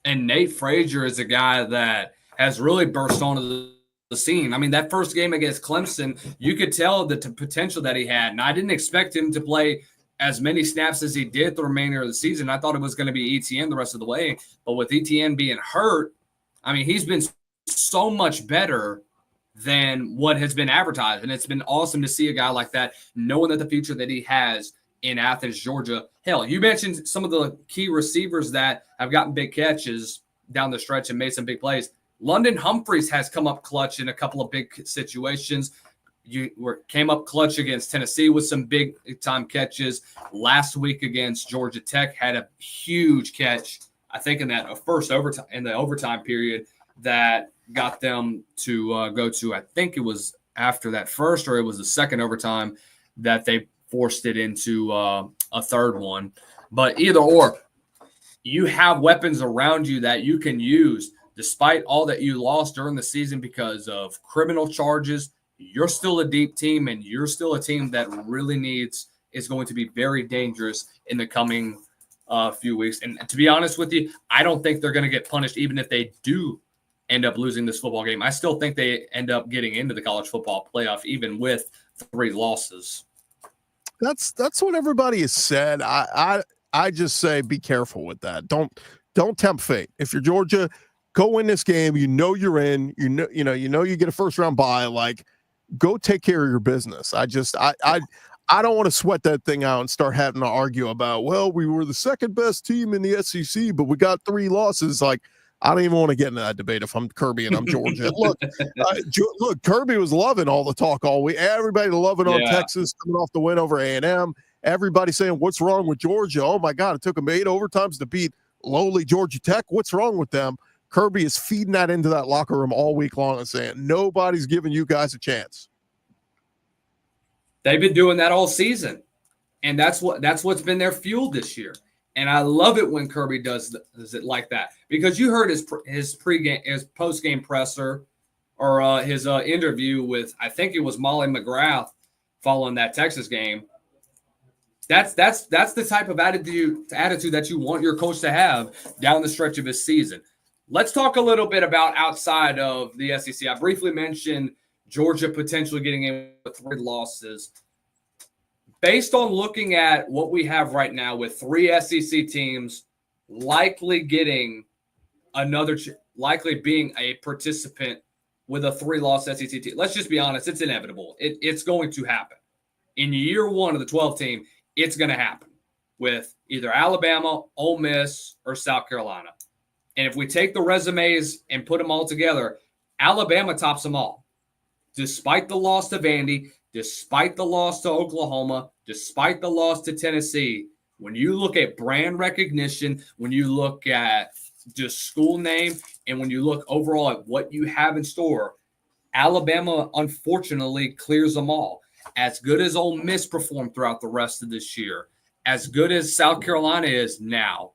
And Nate Frazier is a guy that has really burst onto the scene. I mean, that first game against Clemson, you could tell the potential that he had. And I didn't expect him to play as many snaps as he did the remainder of the season. I thought it was going to be ETN the rest of the way. But with ETN being hurt, I mean, he's been so much better than what has been advertised. And it's been awesome to see a guy like that, knowing that the future that he has in Athens, Georgia. Hell, you mentioned some of the key receivers that have gotten big catches down the stretch and made some big plays. London Humphreys has come up clutch in a couple of big situations. Came up clutch against Tennessee with some big time catches. Last week against Georgia Tech had a huge catch, I think in that first overtime, in the overtime period, that got them to go to, I think it was after that first, or it was the second overtime that they forced it into a third one. But either or, you have weapons around you that you can use despite all that you lost during the season because of criminal charges. You're still a deep team, and you're still a team that really is going to be very dangerous in the coming few weeks. And to be honest with you, I don't think they're going to get punished even if they do end up losing this football game. I still think they end up getting into the college football playoff, even with 3 losses. That's what everybody has said. I just say be careful with that. Don't tempt fate. If you're Georgia, go win this game. You're in. You get a first round bye. Like, go take care of your business. I don't want to sweat that thing out and start having to argue about, well, we were the second best team in the SEC, but we got 3 losses. Like, I don't even want to get into that debate if I'm Kirby and I'm Georgia. Look, Kirby was loving all the talk all week. Everybody loving on Texas coming off the win over A&M. Everybody saying, what's wrong with Georgia? Oh, my God, it took them 8 overtimes to beat lowly Georgia Tech. What's wrong with them? Kirby is feeding that into that locker room all week long and saying, nobody's giving you guys a chance. They've been doing that all season, and that's what's been their fuel this year. And I love it when Kirby does it like that, because you heard his post-game presser or his interview with, I think it was Molly McGrath following that Texas game. That's the type of attitude that you want your coach to have down the stretch of his season. Let's talk a little bit about outside of the SEC. I briefly mentioned Georgia potentially getting in with 3 losses. Based on looking at what we have right now with 3 SEC teams likely getting likely being a participant with a 3-loss SEC team, let's just be honest, it's inevitable. It's going to happen. In year 1 of the 12 team, it's going to happen with either Alabama, Ole Miss, or South Carolina. And if we take the resumes and put them all together, Alabama tops them all. Despite the loss to Vandy, despite the loss to Oklahoma, despite the loss to Tennessee, when you look at brand recognition, when you look at just school name, and when you look overall at what you have in store, Alabama unfortunately clears them all. As good as Ole Miss performed throughout the rest of this year, as good as South Carolina is now,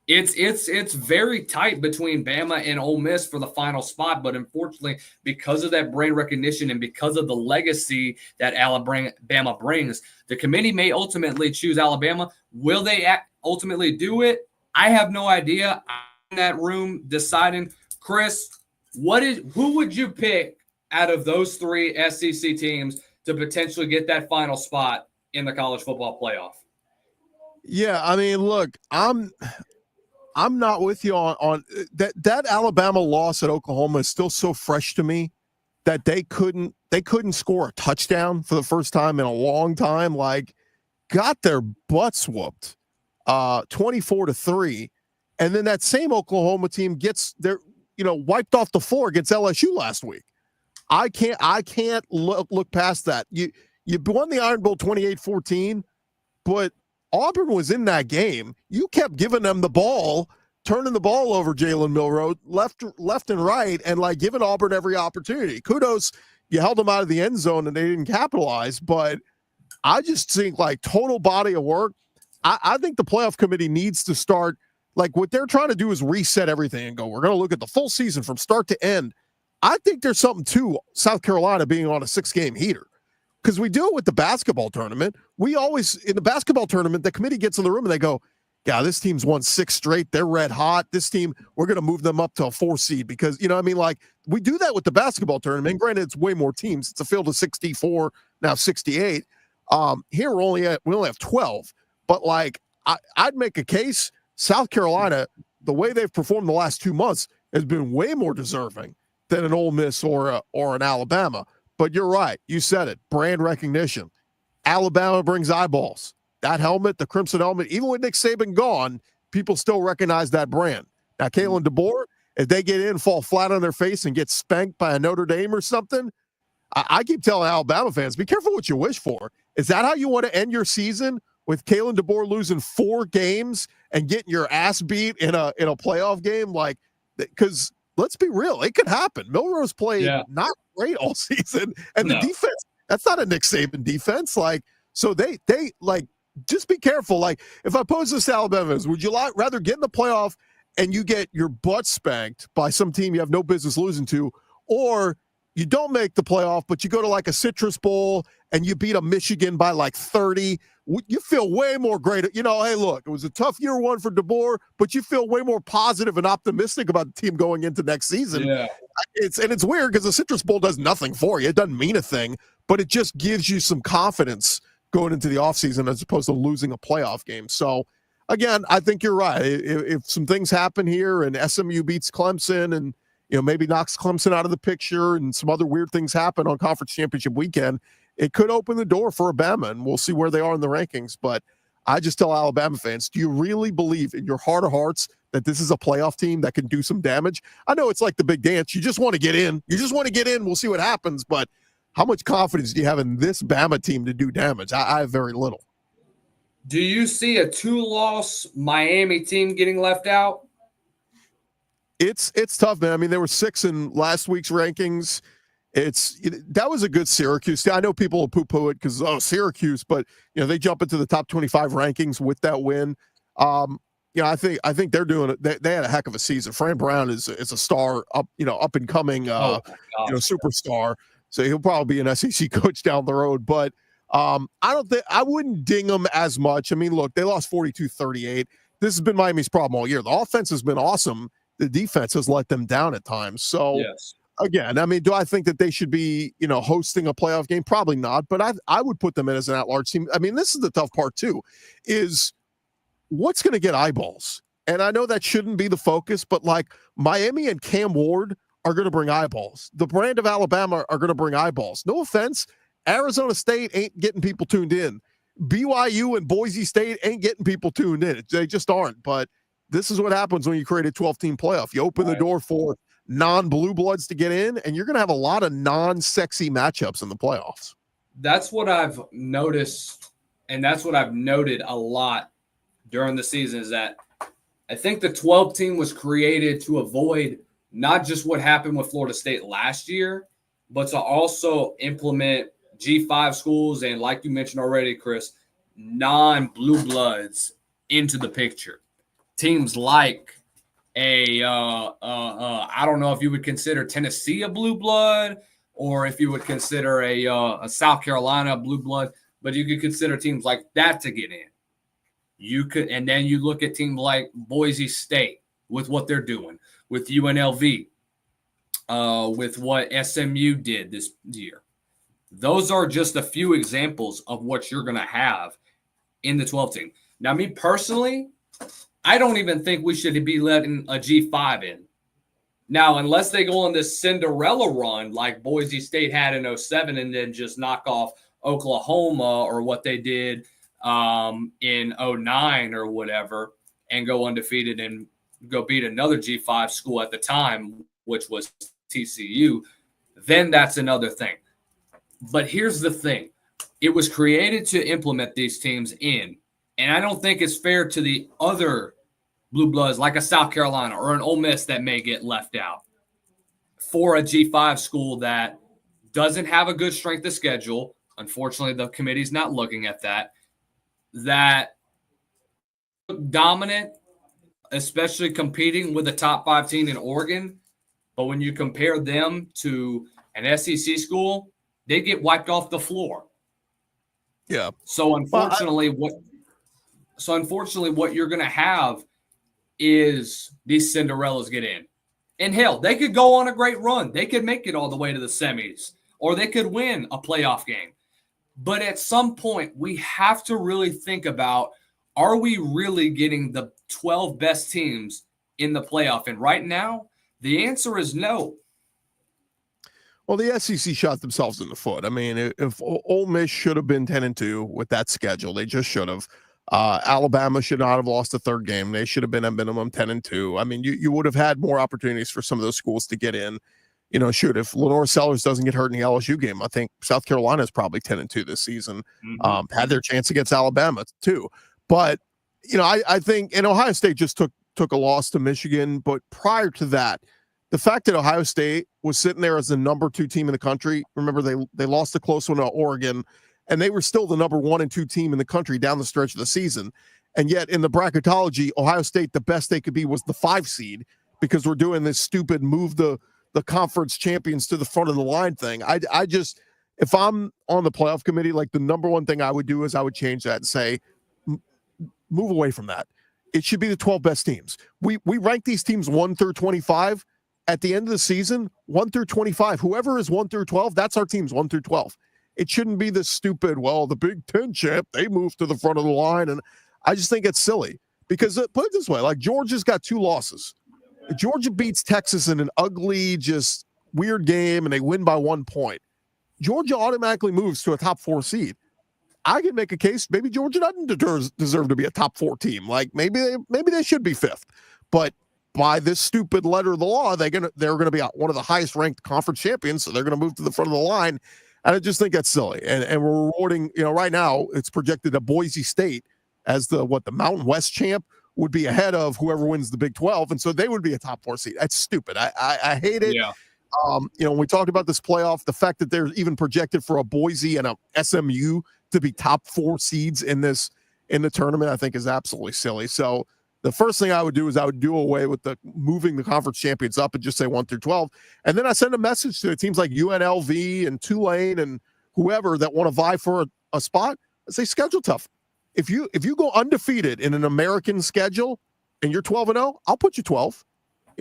it's very tight between Bama and Ole Miss for the final spot. But unfortunately, because of that brand recognition and because of the legacy that Alabama brings, the committee may ultimately choose Alabama. Will they ultimately do it? I have no idea. I'm in that room deciding. Chris, who would you pick out of those 3 SEC teams to potentially get that final spot in the college football playoff? Yeah, I mean, look, I'm not with you on that Alabama loss at Oklahoma is still so fresh to me that they couldn't score a touchdown for the first time in a long time. Like, got their butts whooped 24-3. And then that same Oklahoma team gets wiped off the floor against LSU last week. I can't look past that. You won the Iron Bowl 28-14, but Auburn was in that game. You kept giving them the ball, turning the ball over Jalen Milroe left and right, and like giving Auburn every opportunity. Kudos, you held them out of the end zone and they didn't capitalize. But I just think like total body of work. I think the playoff committee needs to start, like what they're trying to do is reset everything and go, we're going to look at the full season from start to end. I think there's something to South Carolina being on a 6-game heater. Because we do it with the basketball tournament. We always, in the basketball tournament, the committee gets in the room and they go, yeah, this team's won 6 straight. They're red hot. This team, we're going to move them up to a 4 seed because, like we do that with the basketball tournament. Granted, it's way more teams. It's a field of 64, now 68. Here we only have 12. But like, I'd make a case, South Carolina, the way they've performed the last 2 months has been way more deserving than an Ole Miss or an Alabama. But you're right. You said it. Brand recognition. Alabama brings eyeballs. That helmet, the crimson helmet, even with Nick Saban gone, people still recognize that brand. Now, Kalen DeBoer, if they get in, fall flat on their face and get spanked by a Notre Dame or something, I keep telling Alabama fans, be careful what you wish for. Is that how you want to end your season, with Kalen DeBoer losing 4 games and getting your ass beat in a playoff game? Like, because let's be real, it could happen. Milroe's played not great all season, and the defense, that's not a Nick Saban defense. Like, so they like, just be careful. Like, if I pose this to Alabama, would you rather get in the playoff and you get your butt spanked by some team you have no business losing to, or you don't make the playoff, but you go to like a Citrus Bowl and you beat a Michigan by like 30? You feel way more great. Hey, look, it was a tough year 1 for DeBoer, but you feel way more positive and optimistic about the team going into next season. Yeah. It's weird because the Citrus Bowl does nothing for you. It doesn't mean a thing, but it just gives you some confidence going into the offseason as opposed to losing a playoff game. So, again, I think you're right. If some things happen here and SMU beats Clemson and maybe knocks Clemson out of the picture and some other weird things happen on conference championship weekend, it could open the door for Alabama, and we'll see where they are in the rankings. But I just tell Alabama fans, do you really believe in your heart of hearts that this is a playoff team that can do some damage? I know it's like the big dance. You just want to get in. We'll see what happens. But how much confidence do you have in this Bama team to do damage? I have very little. Do you see a 2-loss Miami team getting left out? It's tough, man. I mean, there were 6 in last week's rankings. That was a good Syracuse. I know people will poo-poo it because Syracuse, but they jump into the top 25 rankings with that win. I think they're doing it. They had a heck of a season. Fran Brown is a star, up and coming superstar. So he'll probably be an SEC coach down the road. But I wouldn't ding them as much. I mean, look, they lost 42-38. This has been Miami's problem all year. The offense has been awesome. The defense has let them down at times. So Yes. again, I mean, do I think that they should be, hosting a playoff game? Probably not, but I would put them in as an at-large team. I mean, this is the tough part too, is what's going to get eyeballs? And I know that shouldn't be the focus, but like Miami and Cam Ward are going to bring eyeballs. The brand of Alabama are going to bring eyeballs. No offense, Arizona State ain't getting people tuned in. BYU and Boise State ain't getting people tuned in. They just aren't. But this is what happens when you create a 12-team playoff. You open the door for non-blue bloods to get in, and you're going to have a lot of non-sexy matchups in the playoffs. That's what I've noticed, and that's what I've noted a lot during the season, is that I think the 12 team was created to avoid not just what happened with Florida State last year, but to also implement G5 schools and, like you mentioned already, Chris, non-blue bloods into the picture. Teams like I don't know if you would consider Tennessee a blue blood, or if you would consider a South Carolina a blue blood, but you could consider teams like that to get in. You could, and then you look at teams like Boise State with what they're doing, with UNLV, with what SMU did this year. Those are just a few examples of what you're going to have in the 12 team. Now, me personally, I don't even think we should be letting a G5 in. Now, unless they go on this Cinderella run like Boise State had in 07 and then just knock off Oklahoma, or what they did in 09 or whatever, and go undefeated and go beat another G5 school at the time, which was TCU, then that's another thing. But here's the thing. It was created to implement these teams in, and I don't think it's fair to the other blue bloods like a South Carolina or an Ole Miss that may get left out for a G5 school that doesn't have a good strength of schedule. Unfortunately, the committee's not looking at that. That dominant, especially competing with a top 5 team in Oregon. But when you compare them to an SEC school, they get wiped off the floor. Yeah. So unfortunately, what you're going to have is these Cinderellas get in. And hell, they could go on a great run. They could make it all the way to the semis, or they could win a playoff game. But at some point, we have to really think about, are we really getting the 12 best teams in the playoff? And right now, the answer is no. Well, the SEC shot themselves in the foot. I mean, if Ole Miss should have been 10-2 with that schedule, they just should have. Alabama should not have lost the third game. They should have been a minimum 10-2. I mean, you would have had more opportunities for some of those schools to get in. If Lenore Sellers doesn't get hurt in the LSU game, I think South Carolina is probably 10-2 this season. Had their chance against Alabama too. But, I think, and Ohio State just took a loss to Michigan. But prior to that, the fact that Ohio State was sitting there as the number 2 team in the country, remember they lost a close one to Oregon, and they were still the number 1 and 2 team in the country down the stretch of the season. And yet in the bracketology, Ohio State, the best they could be was the 5 seed, because we're doing this stupid move the conference champions to the front of the line thing. I just, if I'm on the playoff committee, like the number one thing I would do is I would change that and say, move away from that. It should be the 12 best teams. We rank these teams 1 through 25. At the end of the season, 1 through 25, whoever is 1 through 12, that's our teams 1 through 12. It shouldn't be this stupid, well, the Big Ten champ, they moved to the front of the line. And I just think it's silly, because put it this way, like Georgia's got 2 losses. Georgia beats Texas in an ugly, just weird game, and they win by 1 point. Georgia automatically moves to a top 4 seed. I can make a case maybe Georgia doesn't deserve to be a top 4 team. Like maybe they should be 5th. But by this stupid letter of the law, they're gonna be one of the highest ranked conference champions, so they're gonna move to the front of the line. And I just think that's silly. And we're rewarding, right now it's projected that Boise State as the Mountain West champ would be ahead of whoever wins the Big 12, and so they would be a top 4 seed. That's stupid. I hate it. Yeah. When we talked about this playoff, the fact that they're even projected for a Boise and a SMU to be top 4 seeds in the tournament, I think is absolutely silly. So the first thing I would do is I would do away with moving the conference champions up and just say 1 through 12. And then I send a message to teams like UNLV and Tulane and whoever that want to vie for a spot, I say schedule tough. If you go undefeated in an American schedule and you're 12-0, I'll put you 12.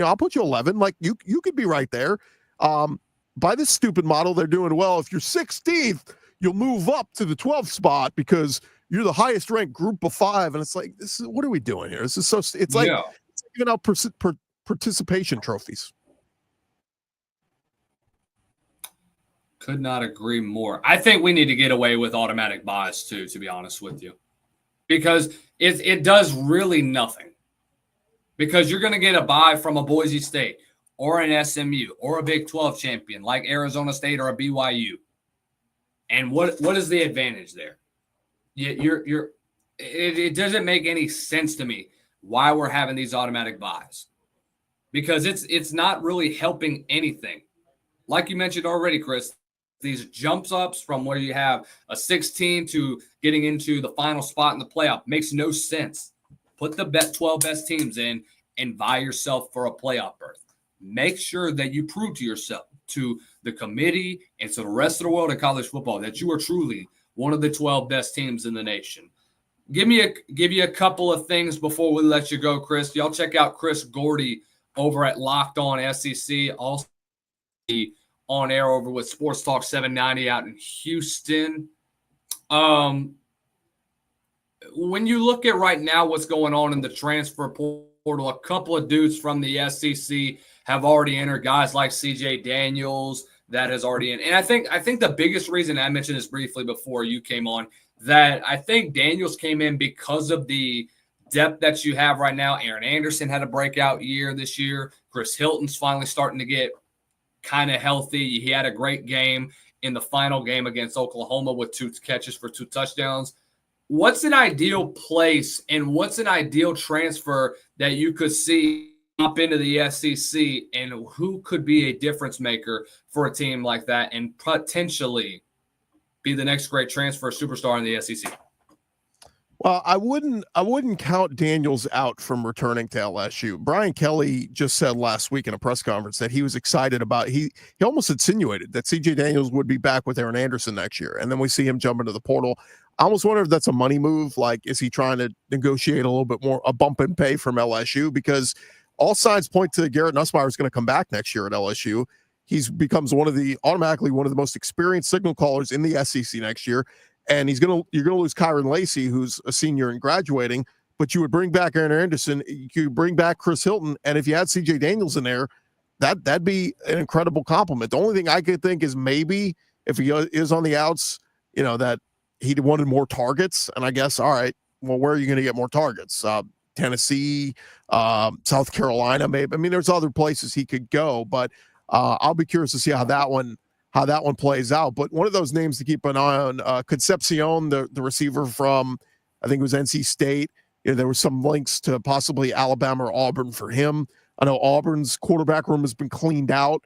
I'll put you 11. Like you could be right there. By this stupid model, they're doing well. If you're 16th, you'll move up to the 12th spot because you're the highest ranked group of 5. And it's like, what are we doing here? This is so. It's like it's giving out participation trophies. Could not agree more. I think we need to get away with automatic buys too, to be honest with you, because it does really nothing. Because you're going to get a buy from a Boise State or an SMU or a Big 12 champion like Arizona State or a BYU. And what is the advantage there? It doesn't make any sense to me why we're having these automatic buys, because it's not really helping anything. Like you mentioned already, Chris, these jumps ups from where you have a 16 to getting into the final spot in the playoff makes no sense. Put the 12 best teams in and vie yourself for a playoff berth. Make sure that you prove to yourself, to the committee, and to the rest of the world of college football that you are truly one of the 12 best teams in the nation. Give you a couple of things before we let you go, Chris. Y'all check out Chris Gordy over at Locked On SEC. Also on air over with Sports Talk 790 out in Houston. When you look at right now what's going on in the transfer portal, a couple of dudes from the SEC have already entered, guys like CJ Daniels that has already in. And I think the biggest reason, I mentioned this briefly before you came on, that I think Daniels came in because of the depth that you have right now. Aaron Anderson had a breakout year this year. Chris Hilton's finally starting to get kind of healthy. He had a great game in the final game against Oklahoma with 2 catches for 2 touchdowns. What's an ideal place and what's an ideal transfer that you could see up into the SEC, and who could be a difference maker for a team like that and potentially be the next great transfer superstar in the SEC? Well, I wouldn't count Daniels out from returning to LSU. Brian Kelly just said last week in a press conference that he was excited about. He almost insinuated that CJ Daniels would be back with Aaron Anderson next year, and then we see him jump into the portal. I almost wonder if that's a money move. Like, is he trying to negotiate a little bit more, a bump in pay from LSU? Because all signs point to Garrett Nussmeier is going to come back next year at LSU. Becomes automatically one of the most experienced signal callers in the SEC next year. And you're going to lose Kyron Lacey, who's a senior and graduating, but you would bring back Aaron Anderson, you bring back Chris Hilton, and if you had CJ Daniels in there, that'd be an incredible compliment. The only thing I could think is maybe if he is on the outs, that he wanted more targets, and I guess, all right, well, where are you going to get more targets? Tennessee, South Carolina, maybe. I mean, there's other places he could go, but I'll be curious to see how that one plays out. But one of those names to keep an eye on, Concepcion, the receiver from, I think it was NC State. There were some links to possibly Alabama or Auburn for him. I know Auburn's quarterback room has been cleaned out.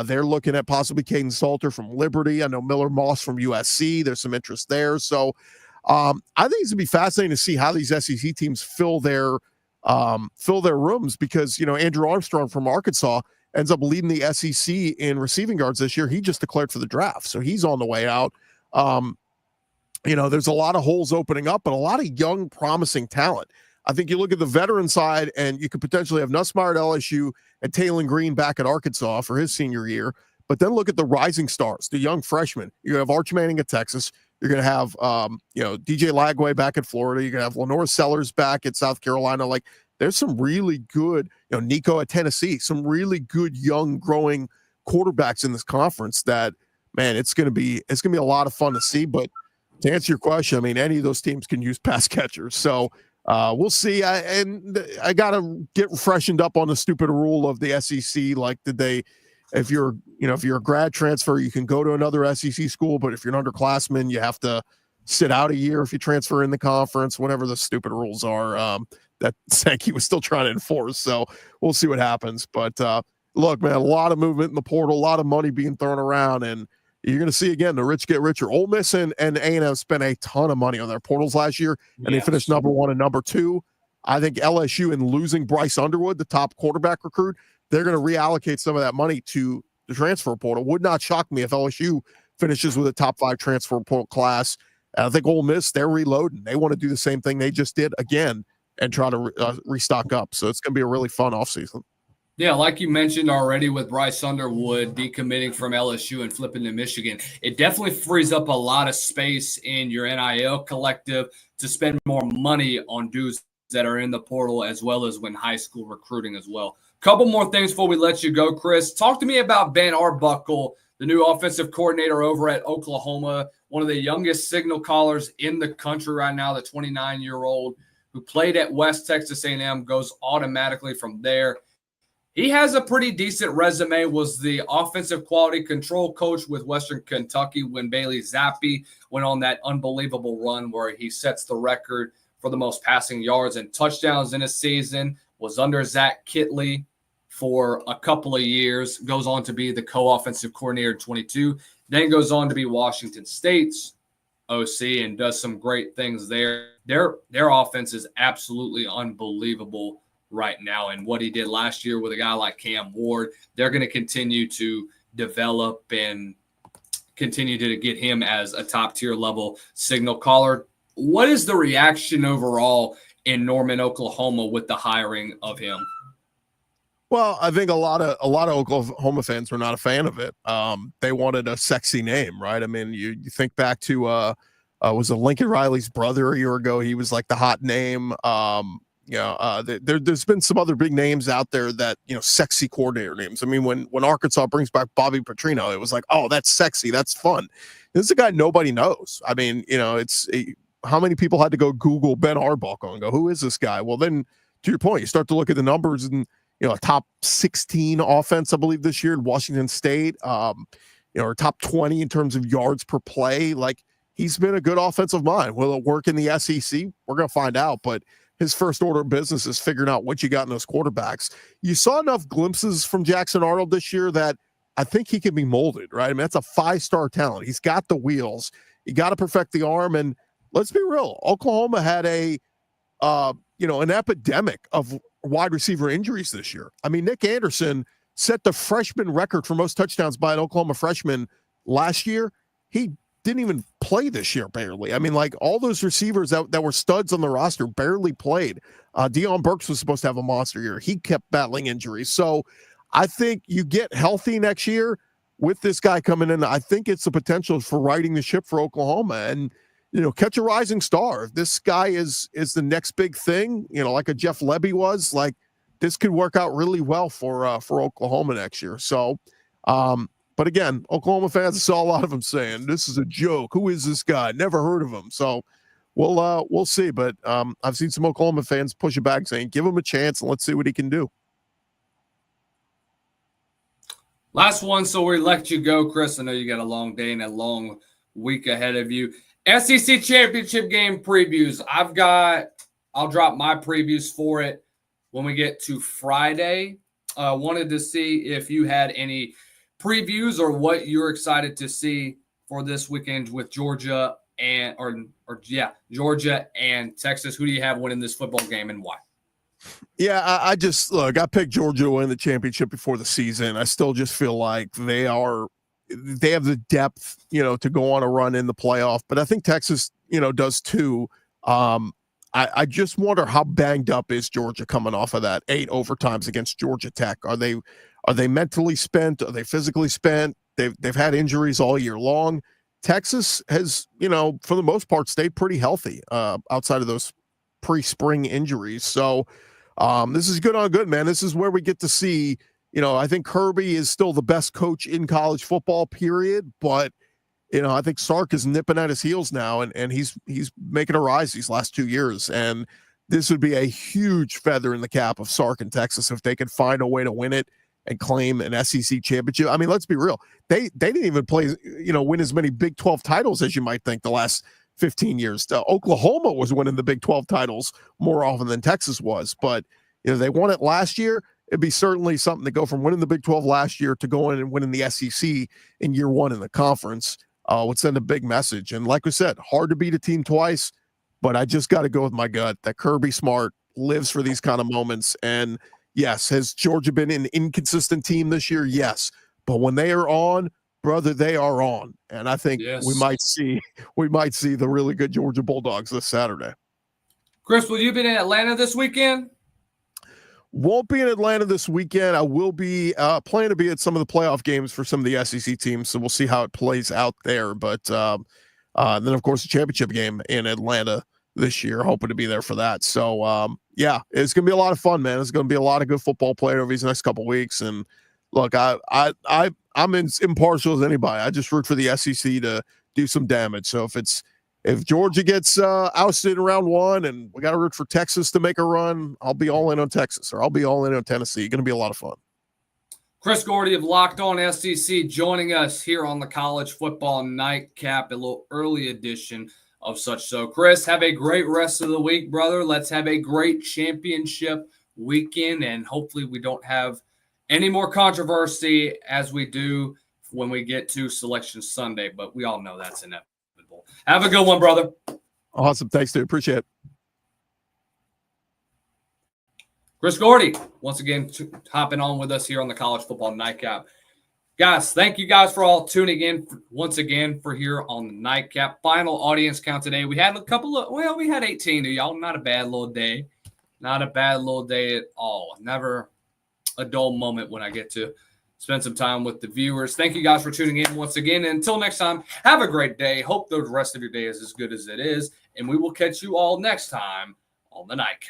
They're looking at possibly Caden Salter from Liberty. I know Miller Moss from USC. There's some interest there. So I think it's going to be fascinating to see how these SEC teams fill their rooms, because, Andrew Armstrong from Arkansas ends up leading the SEC in receiving yards this year. He just declared for the draft, so he's on the way out. There's a lot of holes opening up, but a lot of young, promising talent. I think you look at the veteran side, and you could potentially have Nussmeier at LSU and Taylon Green back at Arkansas for his senior year. But then look at the rising stars, the young freshmen. You're going to have Arch Manning at Texas. You're going to have, DJ Lagway back at Florida. You're going to have Lenore Sellers back at South Carolina. Like, there's some really good, Nico at Tennessee, some really good young growing quarterbacks in this conference that, man, it's going to be a lot of fun to see. But to answer your question, I mean, any of those teams can use pass catchers. So we'll see. I got to get freshened up on the stupid rule of the SEC. Like, if you're a grad transfer, you can go to another SEC school, but if you're an underclassman, you have to sit out a year if you transfer in the conference, whatever the stupid rules are. That Sankey was still trying to enforce. So we'll see what happens. But look, man, a lot of movement in the portal, a lot of money being thrown around, and you're going to see, again, the rich get richer. Ole Miss and A&M spent a ton of money on their portals last year, and They finished number 1 and number 2. I think LSU, in losing Bryce Underwood, the top quarterback recruit, they're going to reallocate some of that money to the transfer portal. Would not shock me if LSU finishes with a top 5 transfer portal class. And I think Ole Miss, they're reloading. They want to do the same thing they just did again and try to restock up. So it's going to be a really fun offseason. Yeah, like you mentioned already with Bryce Underwood decommitting from LSU and flipping to Michigan, it definitely frees up a lot of space in your NIL collective to spend more money on dudes that are in the portal, as well as when high school recruiting as well. Couple more things before we let you go, Chris. Talk to me about Ben Arbuckle, the new offensive coordinator over at Oklahoma, one of the youngest signal callers in the country right now, the 29-year-old who played at West Texas A&M, goes automatically from there. He has a pretty decent resume, was the offensive quality control coach with Western Kentucky when Bailey Zappi went on that unbelievable run where he sets the record for the most passing yards and touchdowns in a season, was under Zach Kitley for a couple of years, goes on to be the co-offensive coordinator in 22, then goes on to be Washington State's OC and does some great things there. Their offense is absolutely unbelievable right now, and what he did last year with a guy like Cam Ward, they're going to continue to develop and continue to get him as a top-tier level signal caller. What is the reaction overall in Norman, Oklahoma with the hiring of him? Well, I think a lot of Oklahoma fans were not a fan of it. They wanted a sexy name, right? I mean, you think back to was it Lincoln Riley's brother a year ago? He was like the hot name. There's been some other big names out there that, sexy coordinator names. I mean, when Arkansas brings back Bobby Petrino, it was like, oh, that's sexy, that's fun. This is a guy nobody knows. I mean, how many people had to go Google Ben Arbuckle and go, who is this guy? Well, then to your point, you start to look at the numbers and, a top 16 offense, I believe, this year in Washington State, or top 20 in terms of yards per play. Like, he's been a good offensive mind. Will it work in the SEC? We're going to find out, but his first order of business is figuring out what you got in those quarterbacks. You saw enough glimpses from Jackson Arnold this year that I think he can be molded, right? I mean, that's a 5-star talent. He's got the wheels. You got to perfect the arm. And let's be real, Oklahoma had an epidemic of wide receiver injuries this year. I mean, Nick Anderson set the freshman record for most touchdowns by an Oklahoma freshman last year. He didn't even play this year, barely. I mean, like, all those receivers that were studs on the roster barely played. Deion Burks was supposed to have a monster year. He kept battling injuries. So I think you get healthy next year with this guy coming in. I think it's the potential for riding the ship for Oklahoma and, catch a rising star. If this guy is the next big thing, like a Jeff Lebby was, like, this could work out really well for Oklahoma next year. So, but again, Oklahoma fans, I saw a lot of them saying, this is a joke. Who is this guy? Never heard of him. So we'll see. But I've seen some Oklahoma fans push it back saying, give him a chance and let's see what he can do. Last one, so we let you go, Chris. I know you got a long day and a long week ahead of you. SEC championship game previews. I'll drop my previews for it when we get to Friday. Wanted to see if you had any previews or what you're excited to see for this weekend with Georgia and Georgia and Texas. Who do you have winning this football game and why? Yeah, I picked Georgia to win the championship before the season. I still just feel like they have the depth, to go on a run in the playoff, but I think Texas, does too. I just wonder how banged up is Georgia coming off of that 8 overtimes against Georgia Tech. Are they mentally spent? Are they physically spent? They've had injuries all year long. Texas has, for the most part, stayed pretty healthy outside of those pre-spring injuries. So this is good on good, man. This is where we get to see, I think Kirby is still the best coach in college football, period. But, I think Sark is nipping at his heels now, and he's making a rise these last 2 years. And this would be a huge feather in the cap of Sark and Texas if they could find a way to win it and claim an SEC championship. I mean, let's be real. They didn't even win as many Big 12 titles as you might think the last 15 years. Oklahoma was winning the Big 12 titles more often than Texas was. But, they won it last year. It'd be certainly something to go from winning the Big 12 last year to going and winning the SEC in year one in the conference. Would send a big message. And like we said, hard to beat a team twice, but I just got to go with my gut that Kirby Smart lives for these kind of moments. And yes, has Georgia been an inconsistent team this year? Yes. But when they are on, brother, they are on. And I think we Yes. might see the really good Georgia Bulldogs this Saturday. Chris, will you be in Atlanta this weekend? Won't be in Atlanta this weekend. I will be planning to be at some of the playoff games for some of the SEC teams, so we'll see how it plays out there. But then, of course, the championship game in Atlanta this year. Hoping to be there for that. So, yeah, it's going to be a lot of fun, man. It's going to be a lot of good football played over these next couple of weeks. And look, I'm as impartial as anybody. I just root for the SEC to do some damage. So if Georgia gets ousted in round 1 and we got to root for Texas to make a run, I'll be all in on Texas, or I'll be all in on Tennessee. Going to be a lot of fun. Chris Gordy of Locked On SEC joining us here on the College Football Nightcap, a little early edition of such. So, Chris, have a great rest of the week, brother. Let's have a great championship weekend, and hopefully we don't have any more controversy as we do when we get to Selection Sunday, but we all know that's inevitable. Have a good one, brother. Awesome. Thanks, dude. Appreciate it. Chris Gordy, once again, hopping on with us here on the College Football Nightcap. Guys, thank you guys for all tuning in once again for here on the Nightcap. Final audience count today. We had we had 18 of y'all. Not a bad little day. Not a bad little day at all. Never a dull moment when I get to spend some time with the viewers. Thank you guys for tuning in once again. And until next time, have a great day. Hope the rest of your day is as good as it is. And we will catch you all next time on the Nightcap.